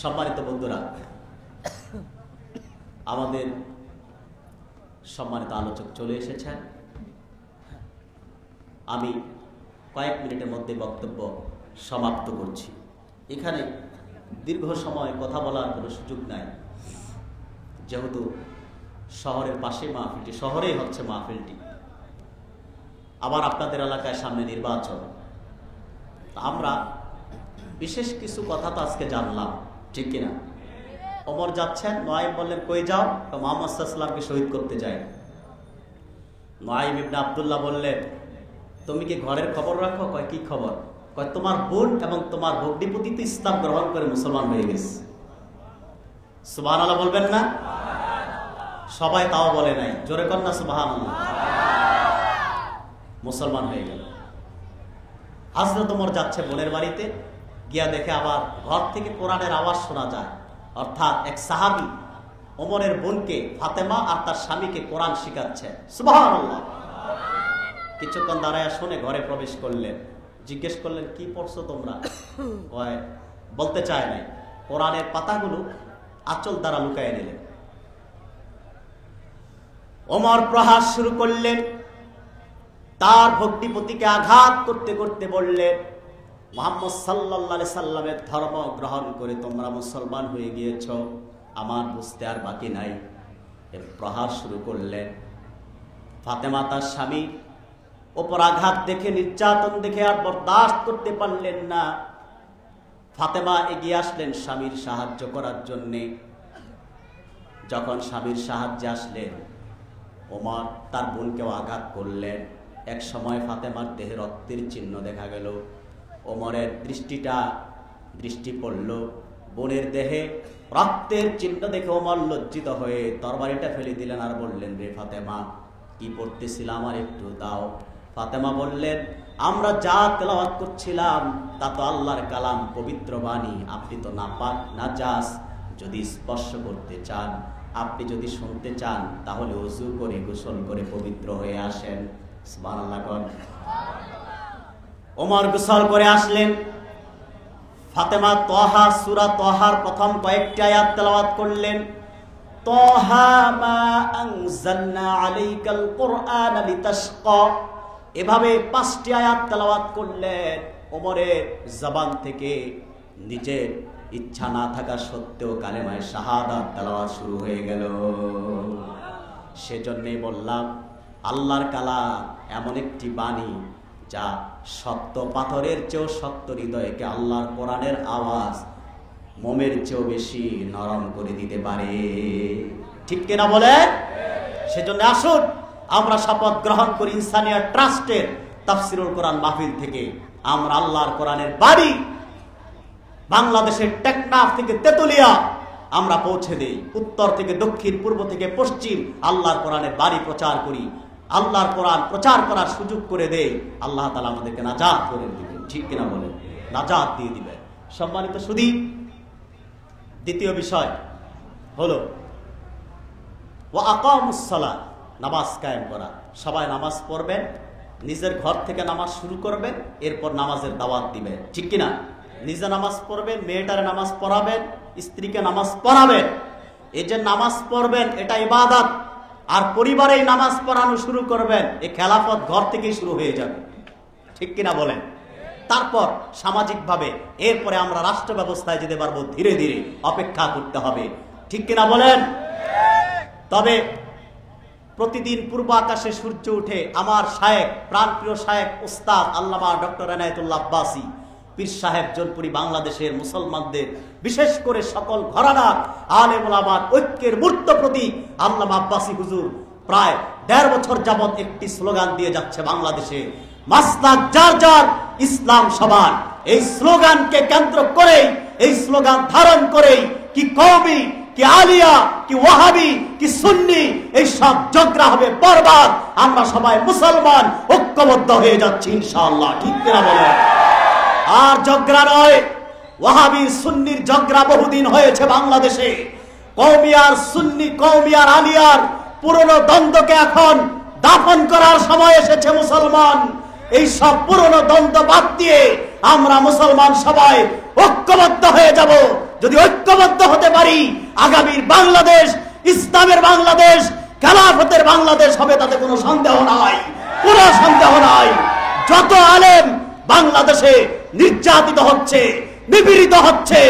সম্মানিত বন্ধুরা, আমাদের সম্মানিত আলোচক চলে এসেছেন। আমি কয়েক মিনিটের মধ্যে বক্তব্য সমাপ্ত করছি। এখানে দীর্ঘ সময় কথা বলার কোনো সুযোগ নাই, যেহেতু শহরের পাশে মাহফিলটি, শহরেই হচ্ছে মাহফিলটি। আবার আপনাদের এলাকায় সামনে নির্বাচন, আমরা বিশেষ কিছু কথা তো আজকে জানলাম, ঠিক কিনা? ওমর যাচ্ছেন, নুআইম বললেন কই যাও? মুহাম্মদ সাল্লাল্লাহু আলাইহি সাল্লামকে শহীদ করতে যাই। নুআইম ইবনে আব্দুল্লাহ বললেন, তুমি কি ঘরের খবর রাখো? কয় কি খবর? কয় তোমার বোন এবং তোমার ভগ্নিপতি তো ইসলাম গ্রহণ করে মুসলমান হয়ে গেছে। সুবহানাল্লাহ বলবেন না? সবাই তাও বলে নাই, জোরে কর না সুবহানাল্লাহ। মুসলমান হয়ে গেল। হযরত ওমর যাচ্ছে বোনের বাড়িতে, গিয়া দেখে আবার ঘর থেকে কোরআনের আওয়াজ শোনা যায়। অর্থাৎ এক সাহাবী ওমরের বোনকে ফাতেমা আর তার স্বামীকে কোরআন শিখাচ্ছে। সুবহানাল্লাহ। কিছুক্ষণ দাঁড়ায় শুনে ঘরে প্রবেশ করলেন। জিজ্ঞেস করলেন, কি পড়ছো তোমরা? কয় বলতে চায় নাই। কোরআনের পাতাগুলো আঁচল দ্বারা লুকায় নিলেন। ওমর প্রহার শুরু করলেন, তার ভগ্নিপতিকে আঘাত করতে করতে বললেন, মুহাম্মদ সাল্লাল্লাহু আলাইহি সাল্লামের ধর্ম গ্রহণ করে তোমরা মুসলমান হয়ে গিয়েছ, আমার বুঝতে আর বাকি নাই। এর প্রহার শুরু করলেন। ফাতেমা তার স্বামী ওপর আঘাত দেখে, নির্যাতন দেখে আর বরদাস্ত করতে পারলেন না। ফাতেমা এগিয়ে আসলেন স্বামীর সাহায্য করার জন্যে। যখন স্বামীর সাহায্যে আসলেন, ওমর তার বোনকেও আঘাত করলেন। এক সময় ফাতেমার দেহে রক্তের চিহ্ন দেখা গেল। ওমরের দৃষ্টি পড়ল বোনের দেহে রক্তের চিহ্ন দেখে। ওমর লজ্জিত হয়ে তরবারিটা ফেলে দিলেন আর বললেন, রে ফাতেমা, কি পড়তেছিলাম আর একটু দাও। ফাতেমা বললেন, আমরা যা তেলাওয়াত করছিলাম তা তো আল্লাহর কালাম, পবিত্র বাণী। আপনি তো নাপাক নাজাস, যদি স্পর্শ করতে চান, আপনি যদি শুনতে চান, তাহলে ওযু করে গোসল করে পবিত্র হয়ে আসেন। সুবহানাল্লাহ। ওমর গোসল করে আসলেন। ফাতেমা তহা, সূরা তহার প্রথম কয়েকটি আয়াত তেলাওয়াত করলেন। তহা মা আনজালনা আলাইকাল কুরআন লিতাশকা, এভাবে 5টি আয়াত তেলাওয়াত করলেন। ওমরের জবান থেকে নিজের ইচ্ছা না থাকা সত্ত্বেও কালেমায়ে শাহাদাত তেলাওয়াত শুরু হয়ে গেল। সেজন্যই বললাম, আল্লাহর কালাম এমন একটি বাণী যা শক্ত পাথরের চেয়েও শক্ত হৃদয়কে আল্লাহর কোরআনের আওয়াজ মোমের চেয়েও বেশি নরম করে দিতে পারে। ঠিক কিনা বলে? সেজন্য আসুন আমরা শপথ গ্রহণ করি ইনসানিয়া ট্রাস্টের তাফসিরুল কোরআন মাহফিল থেকে আমরা আল্লাহর কোরআনের বাণী বাংলাদেশের টেকনাফ থেকে তেতুলিয়া আমরা পৌঁছে দেই। উত্তর থেকে দক্ষিণ, পূর্ব থেকে পশ্চিম আল্লাহর কোরআনের বাণী প্রচার করি। আল্লাহর কোরআন প্রচার করার সুযোগ করে দেই। আল্লাহ তাআলা আমাদেরকে নাজাত করে দিবেন। ঠিক কিনা বলে? নাজাত দিয়ে দিবেন। সম্মানিত সুধী, দ্বিতীয় বিষয় হলো ওয়া আকামুস সালাত, নামাজ কায়েম করা। সবাই নামাজ পড়বেন, নিজের ঘর থেকে নামাজ শুরু করবেন, এরপর নামাজের দাওয়াত দিবেন। ঠিক কিনা? নিজে নামাজ পড়বেন, মেয়েটারে নামাজ পড়াবেন, স্ত্রীকে নামাজ পড়াবেন। এই যে নামাজ পড়বেন এটা ইবাদত, আর পরিবারেই নামাজ পড়ানো শুরু করবেন, এই খেলাফত ঘর থেকেই শুরু হয়ে যাবে। ঠিক কিনা বলেন? তারপর সামাজিকভাবে এরপরে আমরা রাষ্ট্র ব্যবস্থায় যেতে পারবো। ধীরে ধীরে অপেক্ষা করতে হবে। ঠিক কিনা বলেন? তবে প্রতিদিন পূর্ব আকাশে সূর্য উঠে আমার শায়েখ, প্রাণপ্রিয় শায়েখ উস্তাদ আল্লামা ডক্টর এনায়েতুল্লাহ আব্বাসী পীর সাহেব জলপুরি বাংলাদেশের মুসলমানদের, বিশেষ করে সকল ঘরানার আলেম ওলামার ঐক্যের মূর্ত প্রতীক আল্লামা আব্বাসী হুজুর প্রায় 1.5 বছর যাবত একটি স্লোগান দিয়ে যাচ্ছে বাংলাদেশে, মাসলাক যার যার, ইসলাম সবার। এই স্লোগানকে কেন্দ্র করেই, এই স্লোগান ধারণ করেই কি কওমি, কি আলিয়া, কি ওয়াহাবি, কি সুন্নি, এই সব ঝগড়া হবে বরবাদ। আমরা সবাই মুসলমান ঐক্যবদ্ধ হয়ে যাচ্ছি ইনশাআল্লাহ। ঠিক কিনা বলে? আর ঝগড়া নয়, ওয়াহাবি সুন্নির ঝগড়া বহুদিন হয়েছে বাংলাদেশে। কওমি আর সুন্নি, কওমি আর আলিয়ার পুরনো দ্বন্দ্বকে এখন দাফন করার সময় এসেছে মুসলমান। এই সব পুরনো দ্বন্দ্ব বাদ দিয়ে আমরা মুসলমান সবাই ঐক্যবদ্ধ হয়ে যাব। যদি ঐক্যবদ্ধ হতে পারি, আগামীর বাংলাদেশ ইসলামের বাংলাদেশ, খেলাফতের বাংলাদেশ হবে, তাতে কোনো সন্দেহ নাই, কোনো সন্দেহ নাই। যত আলেম বাংলাদেশে নির্যাতিত হচ্ছে, নিপীড়িত হচ্ছে,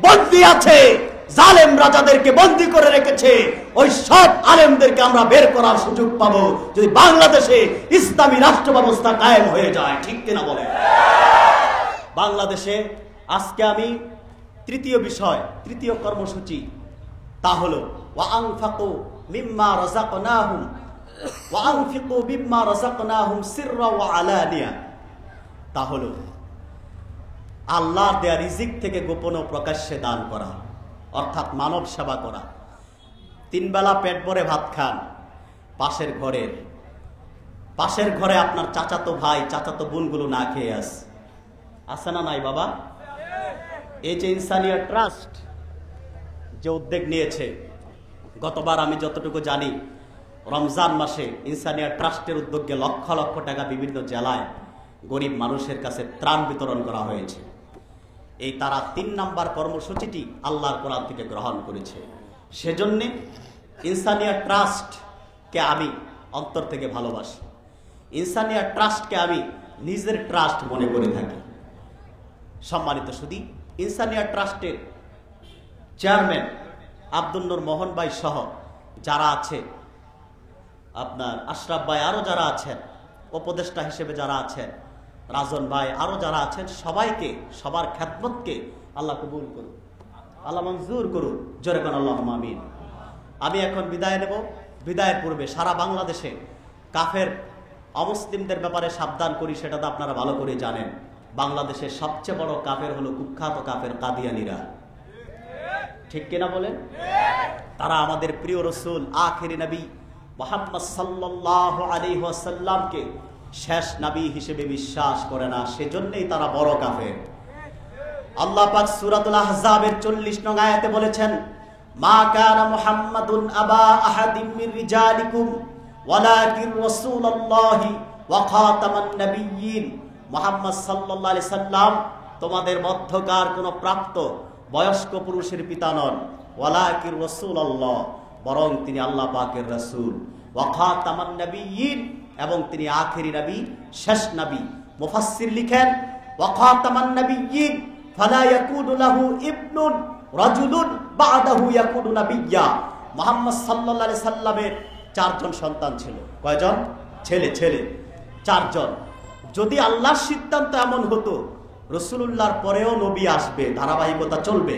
বন্দী আছে, জালেম রাজাদেরকে বন্দী করে রেখেছে, ওই সব আলেমদেরকে আমরা বের করার সুযোগ পাবো যদি বাংলাদেশে ইসলামী রাষ্ট্র ব্যবস্থা কায়েম হয়ে যায়। ঠিক কিনা বলে? বাংলাদেশে আজকে আমি তৃতীয় বিষয়, তৃতীয় কর্মসূচি, তা হলো ওয়া আনফাকু মিম্মা রাযাকনাহুম, ওয়া আনফিকু মিম্মা রাযাকনাহুম সিররা ওয়া আলানিয়া। তা হলো আল্লাহর দেয়া রিজিক থেকে গোপন ও প্রকাশ্যে দান করা, অর্থাৎ মানব সেবা করা। 3 বেলা পেট ভরে ভাত খান, পাশের ঘরে আপনার চাচাতো ভাই, চাচাতো বোনগুলো না খেয়ে আছে না নাই বাবা? এই যে ইনসানিয়া ট্রাস্ট যে উদ্যোগ নিয়েছে, গতবার আমি যতটুকু জানি রমজান মাসে ইনসানিয়া ট্রাস্টের উদ্যোগে লক্ষ লক্ষ টাকা বিভিন্ন জেলায় গরিব মানুষের কাছে ত্রাণ বিতরণ করা হয়েছে। এই তারা 3 নাম্বার কর্মসূচিটি আল্লাহর কোরআন থেকে গ্রহণ করেছে। সেজন্য ইনসানিয়া ট্রাস্টকে আমি অন্তর থেকে ভালোবাসি। ইনসানিয়া ট্রাস্টকে আমি নিজের ট্রাস্ট মনে করে থাকি। সম্মানিত সুধী, ইনসানিয়া ট্রাস্টের চেয়ারম্যান আব্দুল নূর মোহন ভাই সহ যারা আছে, আপনার আশরাফ ভাই, আরো যারা আছেন, উপদেষ্টা হিসেবে যারা আছেন, রাজন ভাই, আরো যারা আছেন, সবাইকে, সবার খেদমতকে আল্লাহ কবুল করুন, আল্লাহ মঞ্জুর করুন। জোরে কোন আল্লাহুম্মা আমিন। আমি এখন বিদায় নেব। বিদায়ের পূর্বে সারা বাংলাদেশে কাফের অমুসলিমদের ব্যাপারে সাবধান করি, সেটা তো আপনারা ভালো করে জানেন। বাংলাদেশের সবচেয়ে বড় কাফের হলো কুখ্যাত কাফের কাদিয়ানীরা, ঠিক কিনা বলেন? তারা আমাদের প্রিয় রসুল আখিরি নবী মুহাম্মদ সাল্লাল্লাহু আলাইহি ওয়াসাল্লামকে শেষ নবী হিসেবে বিশ্বাস করে না, সেজন্যই তারা বড় কাফের। আল্লাহ পাক সূরাতুল আহজাবের 40 নং আয়াতে বলেছেন, মা কানা মুহাম্মাদুন আবা আহাদিম মির রিজালিকুম ওয়ালাকিন রাসূলুল্লাহি ওয়া খাতামান নাবিয়্যিন। মুহাম্মদ সাল্লাল্লাহু আলাইহি সাল্লাম তোমাদের মধ্যকার কোন প্রাপ্ত বয়স্ক পুরুষের পিতা নন, ওয়ালাকিন রাসূলুল্লাহ, বরং তিনি আল্লাহ পাকের রাসূল, ওয়া খাতামান নাবিয়্যিন, এবং তিনি আখেরি নবী, শেষ নবী। মুফাসসির লিখেন, ওয়া খাতামান নাবিয়্যিন ফালা ইয়াকুনু লাহু ইবনুন রাজুলুন বা'দাহু ইয়াকুনু নাবিয়্যা। মুহাম্মদ সাল্লাল্লাহু আলাইহি সাল্লামের 4 জন সন্তান ছিল। কয়জন? ছেলে 4 জন। যদি আল্লাহর সিদ্ধান্ত এমন হতো রাসূলুল্লাহর পরেও নবী আসবে, ধারাবাহিকতা চলবে,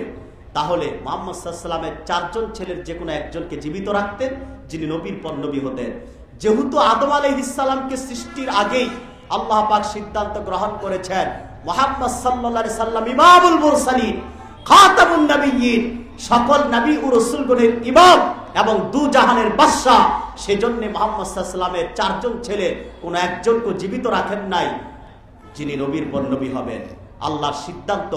তাহলে মুহাম্মদ সাল্লাল্লাহু আলাইহি সাল্লামের 4 জন ছেলের যে কোনো একজনকে জীবিত রাখতেন, যিনি নবীর পর নবী হতেন। যেহেতু আদম আলাইহিস সালামকে সৃষ্টির আগেই আল্লাহ পাক সিদ্ধান্ত গ্রহণ করেছেন মুহাম্মদ সাল্লাল্লাহু আলাইহি সাল্লাম ইমামুল মুরসালিন, খাতামুন নবিয়্যিন, সকল নবী ও রাসূলগণের ইমাম এবং দু জাহানের বাদশা, সেজন্য মুহাম্মদ সাল্লাল্লাহু আলাইহি সাল্লামের 4 জন ছেলে কোন একজনকে জীবিত রাখেন নাই, যিনি নবীর পর নবী হবেন। আল্লাহর সিদ্ধান্ত,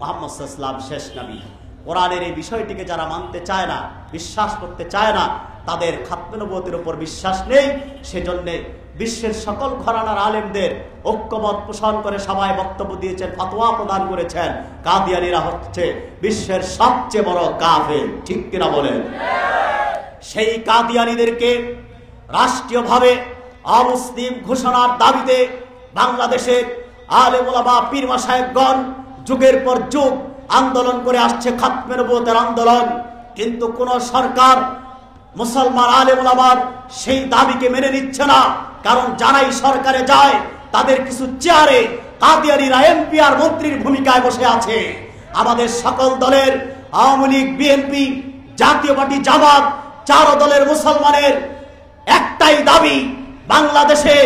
মুহাম্মদ সাল্লাল্লাহু আলাইহি সাল্লাম শেষ নবী। কোরআনের এই বিষয়টিকে যারা মানতে চায় না, বিশ্বাস করতে চায় না, তাদের খাতমে নবুয়তের উপর বিশ্বাস নেই। সেজন্য বিশ্বের সকল ঘরানার আলেমদের ঐক্যমত পোষণ করে সবাই বক্তব্য দিয়েছেন, ফতোয়া প্রদান করেছেন, কাদিয়ানীরা হচ্ছে বিশ্বের সবচেয়ে বড় কাফের, ঠিক কিনা বলেন? সেই কাদিয়ানীদেরকে রাষ্ট্রীয়ভাবে অমুসলিম ঘোষণার দাবিতে বাংলাদেশের আলেম ওলামা পীর মাশায়েখগণ যুগের পর যুগ আন্দোলন করে আসছে, খাতমে নবুয়তের আন্দোলন। কিন্তু কোন সরকার মুসলমান আলেম ওলামার সেই দাবিকে মেনে নিচ্ছে না, কারণ যারাই সরকারে যায় তাদের কিছু চেয়ারে কাদিয়ানীরা এমপি আর মন্ত্রীর ভূমিকায় বসে আছে। আমাদের সকল দলের, আওয়ামী লীগ, বিএনপি, জাতীয় পার্টি, জামাত, 4 দলের মুসলমানের একটাই দাবি, বাংলাদেশে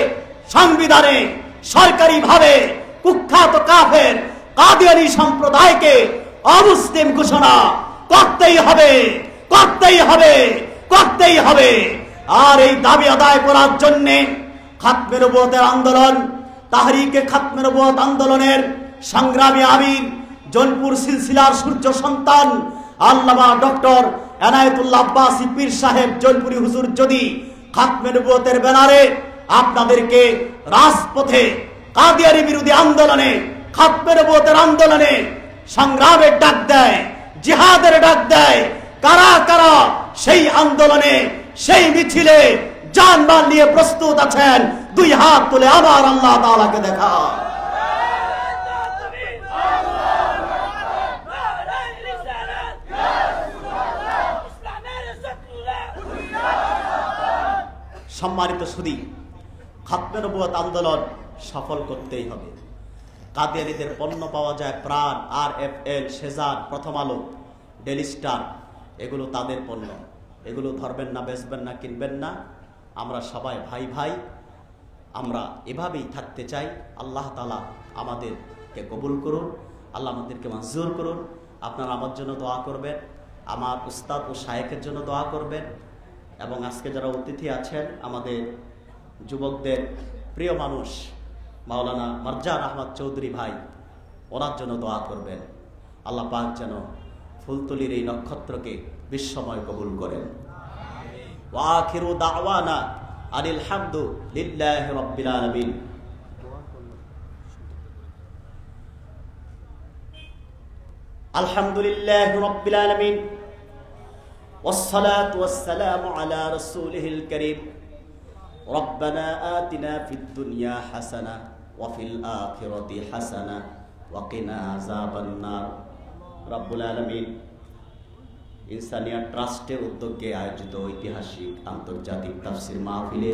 সংবিধানে সরকারিভাবে কুখ্যাত কাফের কাদিয়ানী সম্প্রদায়কে অমুসলিম ঘোষণা করতেই হবে, করতেই হবে, করতেই হবে। আর এই দাবি আদায় করার জন্য খাতমে নবুয়তের আন্দোলন, তাহরিকে খাতমে নবুয়ত আন্দোলনের সংগ্রামী আমির, জৌনপুর সিলসিলার সূর্য সন্তান আল্লামা ডক্টর এনায়েতুল্লাহ আব্বাসী পীর সাহেব জৌনপুরি হুজুর যদি খাতমে নবুয়তের ব্যানারে আপনাদেরকে রাজপথে কাদিয়ানী বিরোধী আন্দোলনে, খাতমে নবুয়তের আন্দোলনে সংগ্রামের ডাক দেয়, জিহাদের ডাক দেয়, কারা কারা সেই আন্দোলনে, সেই মিছিলে জানমাল নিয়ে প্রস্তুত আছেন? 2 হাত তুলে আমার আল্লাহ তাআলাকে দেখা। সম্মানিত সুধী, খাতমে নবুয়ত আন্দোলন সফল করতেই হবে। কাদিয়ানীদের পণ্য পাওয়া যায় প্রাণ, RFL, সেজান, প্রথম আলো, ডেলি স্টার, এগুলো তাদের পণ্য। এগুলো ধরবেন না, বেচবেন না, কিনবেন না। আমরা সবাই ভাই ভাই, আমরা এভাবেই থাকতে চাই। আল্লাহ তাআলা আমাদেরকে কবুল করুন, আল্লাহ আমাদেরকে মঞ্জুর করুন। আপনারা আমার জন্য দোয়া করবেন, আমার উস্তাদ ও শায়েখের জন্য দোয়া করবেন, এবং আজকে যারা অতিথি আছেন আমাদের যুবকদের প্রিয় মানুষ মাওলানা মারজান আহমদ চৌধুরী ভাই, ওনার জন্য দোয়া করবেন। আল্লাহ পাক যেন ফুলতলির এই নক্ষত্রকে বিশ্বময় কবুল করেন। ওয়া আখিরু দাওয়ানা আনিল হামদু লিল্লাহি রাব্বিল আলামিন। আলহামদুলিল্লাহি রাব্বিল আলামিন, ওয়াসসালাতু ওয়াসসালামু আলা রাসূলিহিল কারীম। রব্বানা আতিনা ফিদ দুনিয়া হাসানাহ ওয়া ফিল আখিরাতি হাসানাহ ওয়া কিনা আযাবান নার। রব্বুল আলামিন ইনসানিয়াত ট্রাস্টের উদ্যোগে আয়োজিত ঐতিহাসিক আন্তর্জাতিক তাফসীর মাহফিলে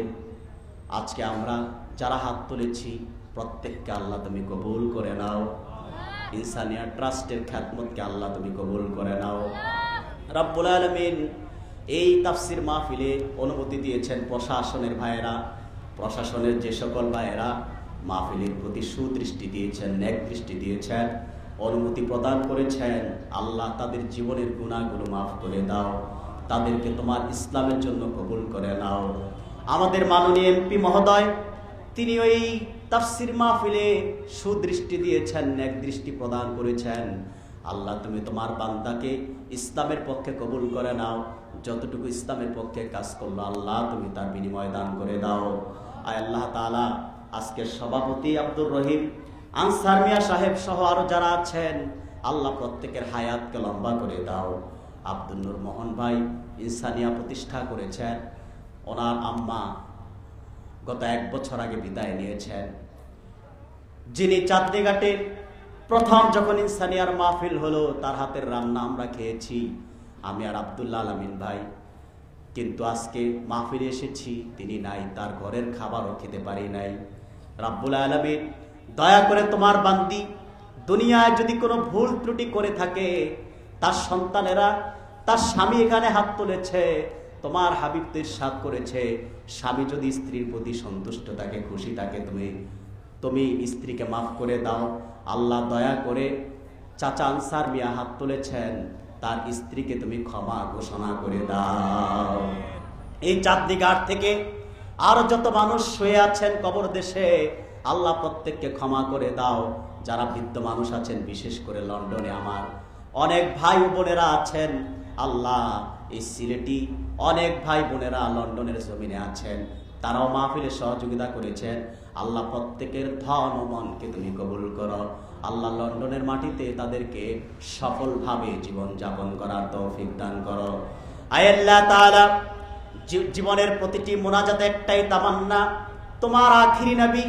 আজকে আমরা যারা হাত তুলেছি প্রত্যেককে আল্লাহ তুমি কবুল করে নাও। ইনসানিয়া ট্রাস্টের খ্যাতমতকে আল্লাহ তুমি কবুল করে নাও। রব্বুল আলামিন এই তাফসির মাহফিলে অনুমতি দিয়েছেন প্রশাসনের ভাইয়েরা, প্রশাসনের যে সকল ভাইয়েরা মাহফিলের প্রতি সুদৃষ্টি দিয়েছেন, নেক দৃষ্টি দিয়েছেন, অনুমতি প্রদান করেছেন, আল্লাহ তাদের জীবনের গুনাহগুলো মাফ করে দাও, তাদেরকে তোমার ইসলামের জন্য কবুল করে নাও। আমাদের মাননীয় এমপি মহোদয়, তিনি ওই তাফসির মাহফিলে সুদৃষ্টি দিয়েছেন, নেক দৃষ্টি প্রদান করেছেন। আল্লাহ তুমি তোমার বান্দাকে ইসলামের পক্ষে কবুল করে নাও। যতটুকু ইসলামের পক্ষে কাজ করলো আল্লাহ তুমি তার বিনিময় দান করে দাও। আয় আল্লাহ তাআলা, আজকের সভাপতি আব্দুর রহিম আনসার মিয়া সাহেব সহ আরো যারা আছেন, আল্লাহ প্রত্যেকের হায়াতকে লম্বা করে দাও। আব্দুল নূর মোহন ভাই ইনসানিয়া প্রতিষ্ঠা করেছেন, ওনার আম্মা গত 1 বছর আগে বিদায় নিয়েছেন। যিনি চাঁদনীঘাটে প্রথম যখন ইনসানিয়ার মাহফিল হলো, তার হাতের রান্না আমরা খেয়েছি, আমি আর আব্দুল্লাহ আলামিন ভাই। কিন্তু আজকে মাহফিলে এসেছি, তিনি নাই, তার ঘরের খাবারও খেতে পারি নাই। রাব্বুল আলামিন দয়া করে তোমার বান্দি দুনিয়ায় যদি কোনো ভুল ত্রুটি করে থাকে, তার সন্তানেরা, তার স্বামী এখানে হাত তুলেছে, তোমার হাবিব তো ইরশাদ করেছে, স্বামী যদি স্ত্রীর প্রতি সন্তুষ্ট থাকে, খুশি থাকে, তুমি স্ত্রীকে মাফ করে দাও। আল্লাহ দয়া করে চাচা আনসার মিয়া হাত তুলেছেন, তার স্ত্রীকে তুমি ক্ষমা ঘোষণা করে দাও। এই চাঁদনীঘাট থেকে আরো যত মানুষ শুয়ে আছেন কবর দেশে, আল্লাহ প্রত্যেককে ক্ষমা করে দাও। যারা বৃদ্ধ মানুষ আছেন, বিশেষ করে লন্ডনে আমার অনেক ভাই ও বোনেরা আছেন, আল্লাহ এই সিলেটি অনেক ভাই বোনেরা লন্ডনের জমিনে আছেন, তারাও মাহফিলে সহযোগিতা করেছেন। আল্লাহ প্রত্যেকের ধন ও মনকে তুমি কবুল করো। আল্লাহ লন্ডনের মাটিতে তাদেরকে সফলভাবে জীবন যাপন করার তৌফিক দান করো। আয় আল্লাহ তাআলা, জীবনের প্রতিটি মোনাজাতে একটাই তামান্না, তোমার আখিরি নবী,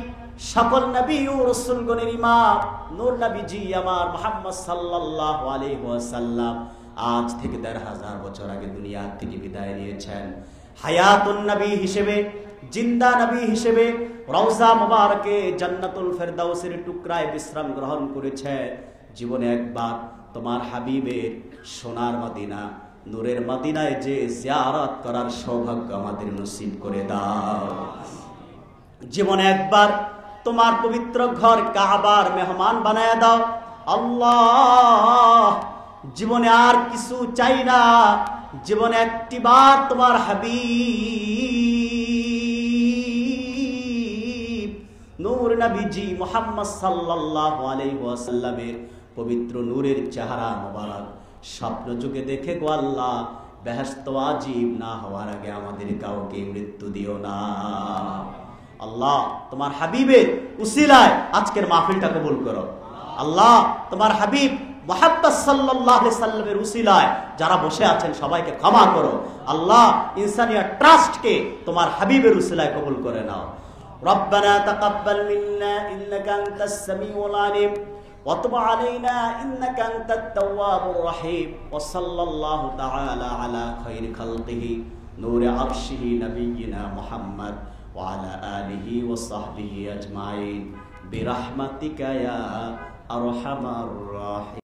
সকল নবী ও রাসূলগণের ইমাম নূর নবীজি আমার মুহাম্মদ সাল্লাল্লাহু আলাইহি ওয়াসাল্লাম আজ থেকে ১৫০০ বছর আগে দুনিয়া থেকে বিদায় নিয়েছেন। হায়াতুন নবী হিসেবে, জিন্দা নবী হিসেবে রওজা মুবারকে জান্নাতুল ফেরদাউসের টুকরায় বিশ্রাম গ্রহণ করেছে। জীবনে একবার তোমার হাবিবের সোনার মদিনা, নূরের মদিনায় যে জিয়ারত করার সৌভাগ্য আমাদের নসিব করে দাও। জীবনে একবার তোমার পবিত্র ঘর কাবার মেহমান বানায় দাও। আল্লাহ, জীবনে আর কিছু চাই না, জীবনে একটিবার তোমার হাবিব নূর নবীজি মুহাম্মদ সাল্লাল্লাহু আলাইহি ওয়াসাল্লামের পবিত্র নূরের চেহারা মোবারক স্বপ্ন যুগে দেখে গো আল্লাহ, বেহেশত ওয়াজিব না হওয়ার আগে আমাদের কাউকে মৃত্যু দিও না। আল্লাহ, তোমার হাবিবের উসিলায় আজকের মাহফিলটা কবুল করো। আল্লাহ, তোমার হাবিব মুহাম্মদ সাল্লাল্লাহু আলাইহি সাল্লামের উসিলায় যারা বসে আছেন সবাইকে ক্ষমা করো। আল্লাহ, ইনসানিয়া ট্রাস্টকে তোমার হাবিবের উসিলায় কবুল করে নাও। রব্বানা তাকাব্বাল মিন্না ইন্নাকা আনতাস সামিউল আলিম ওয়া তুব আলাইনা ইন্নাকা আনতাত তাওয়াবুর রহিম ওয়া সাল্লাল্লাহু তাআলা আলা খায়রি খালকিহি নূরে আরশিহি নবিয়িনা মুহাম্মদ ওয়া আলা আলিহি ওয়া সাহবিহি আজমাইন বিরহমাতিকা ইয়া আরহামার রাহিম।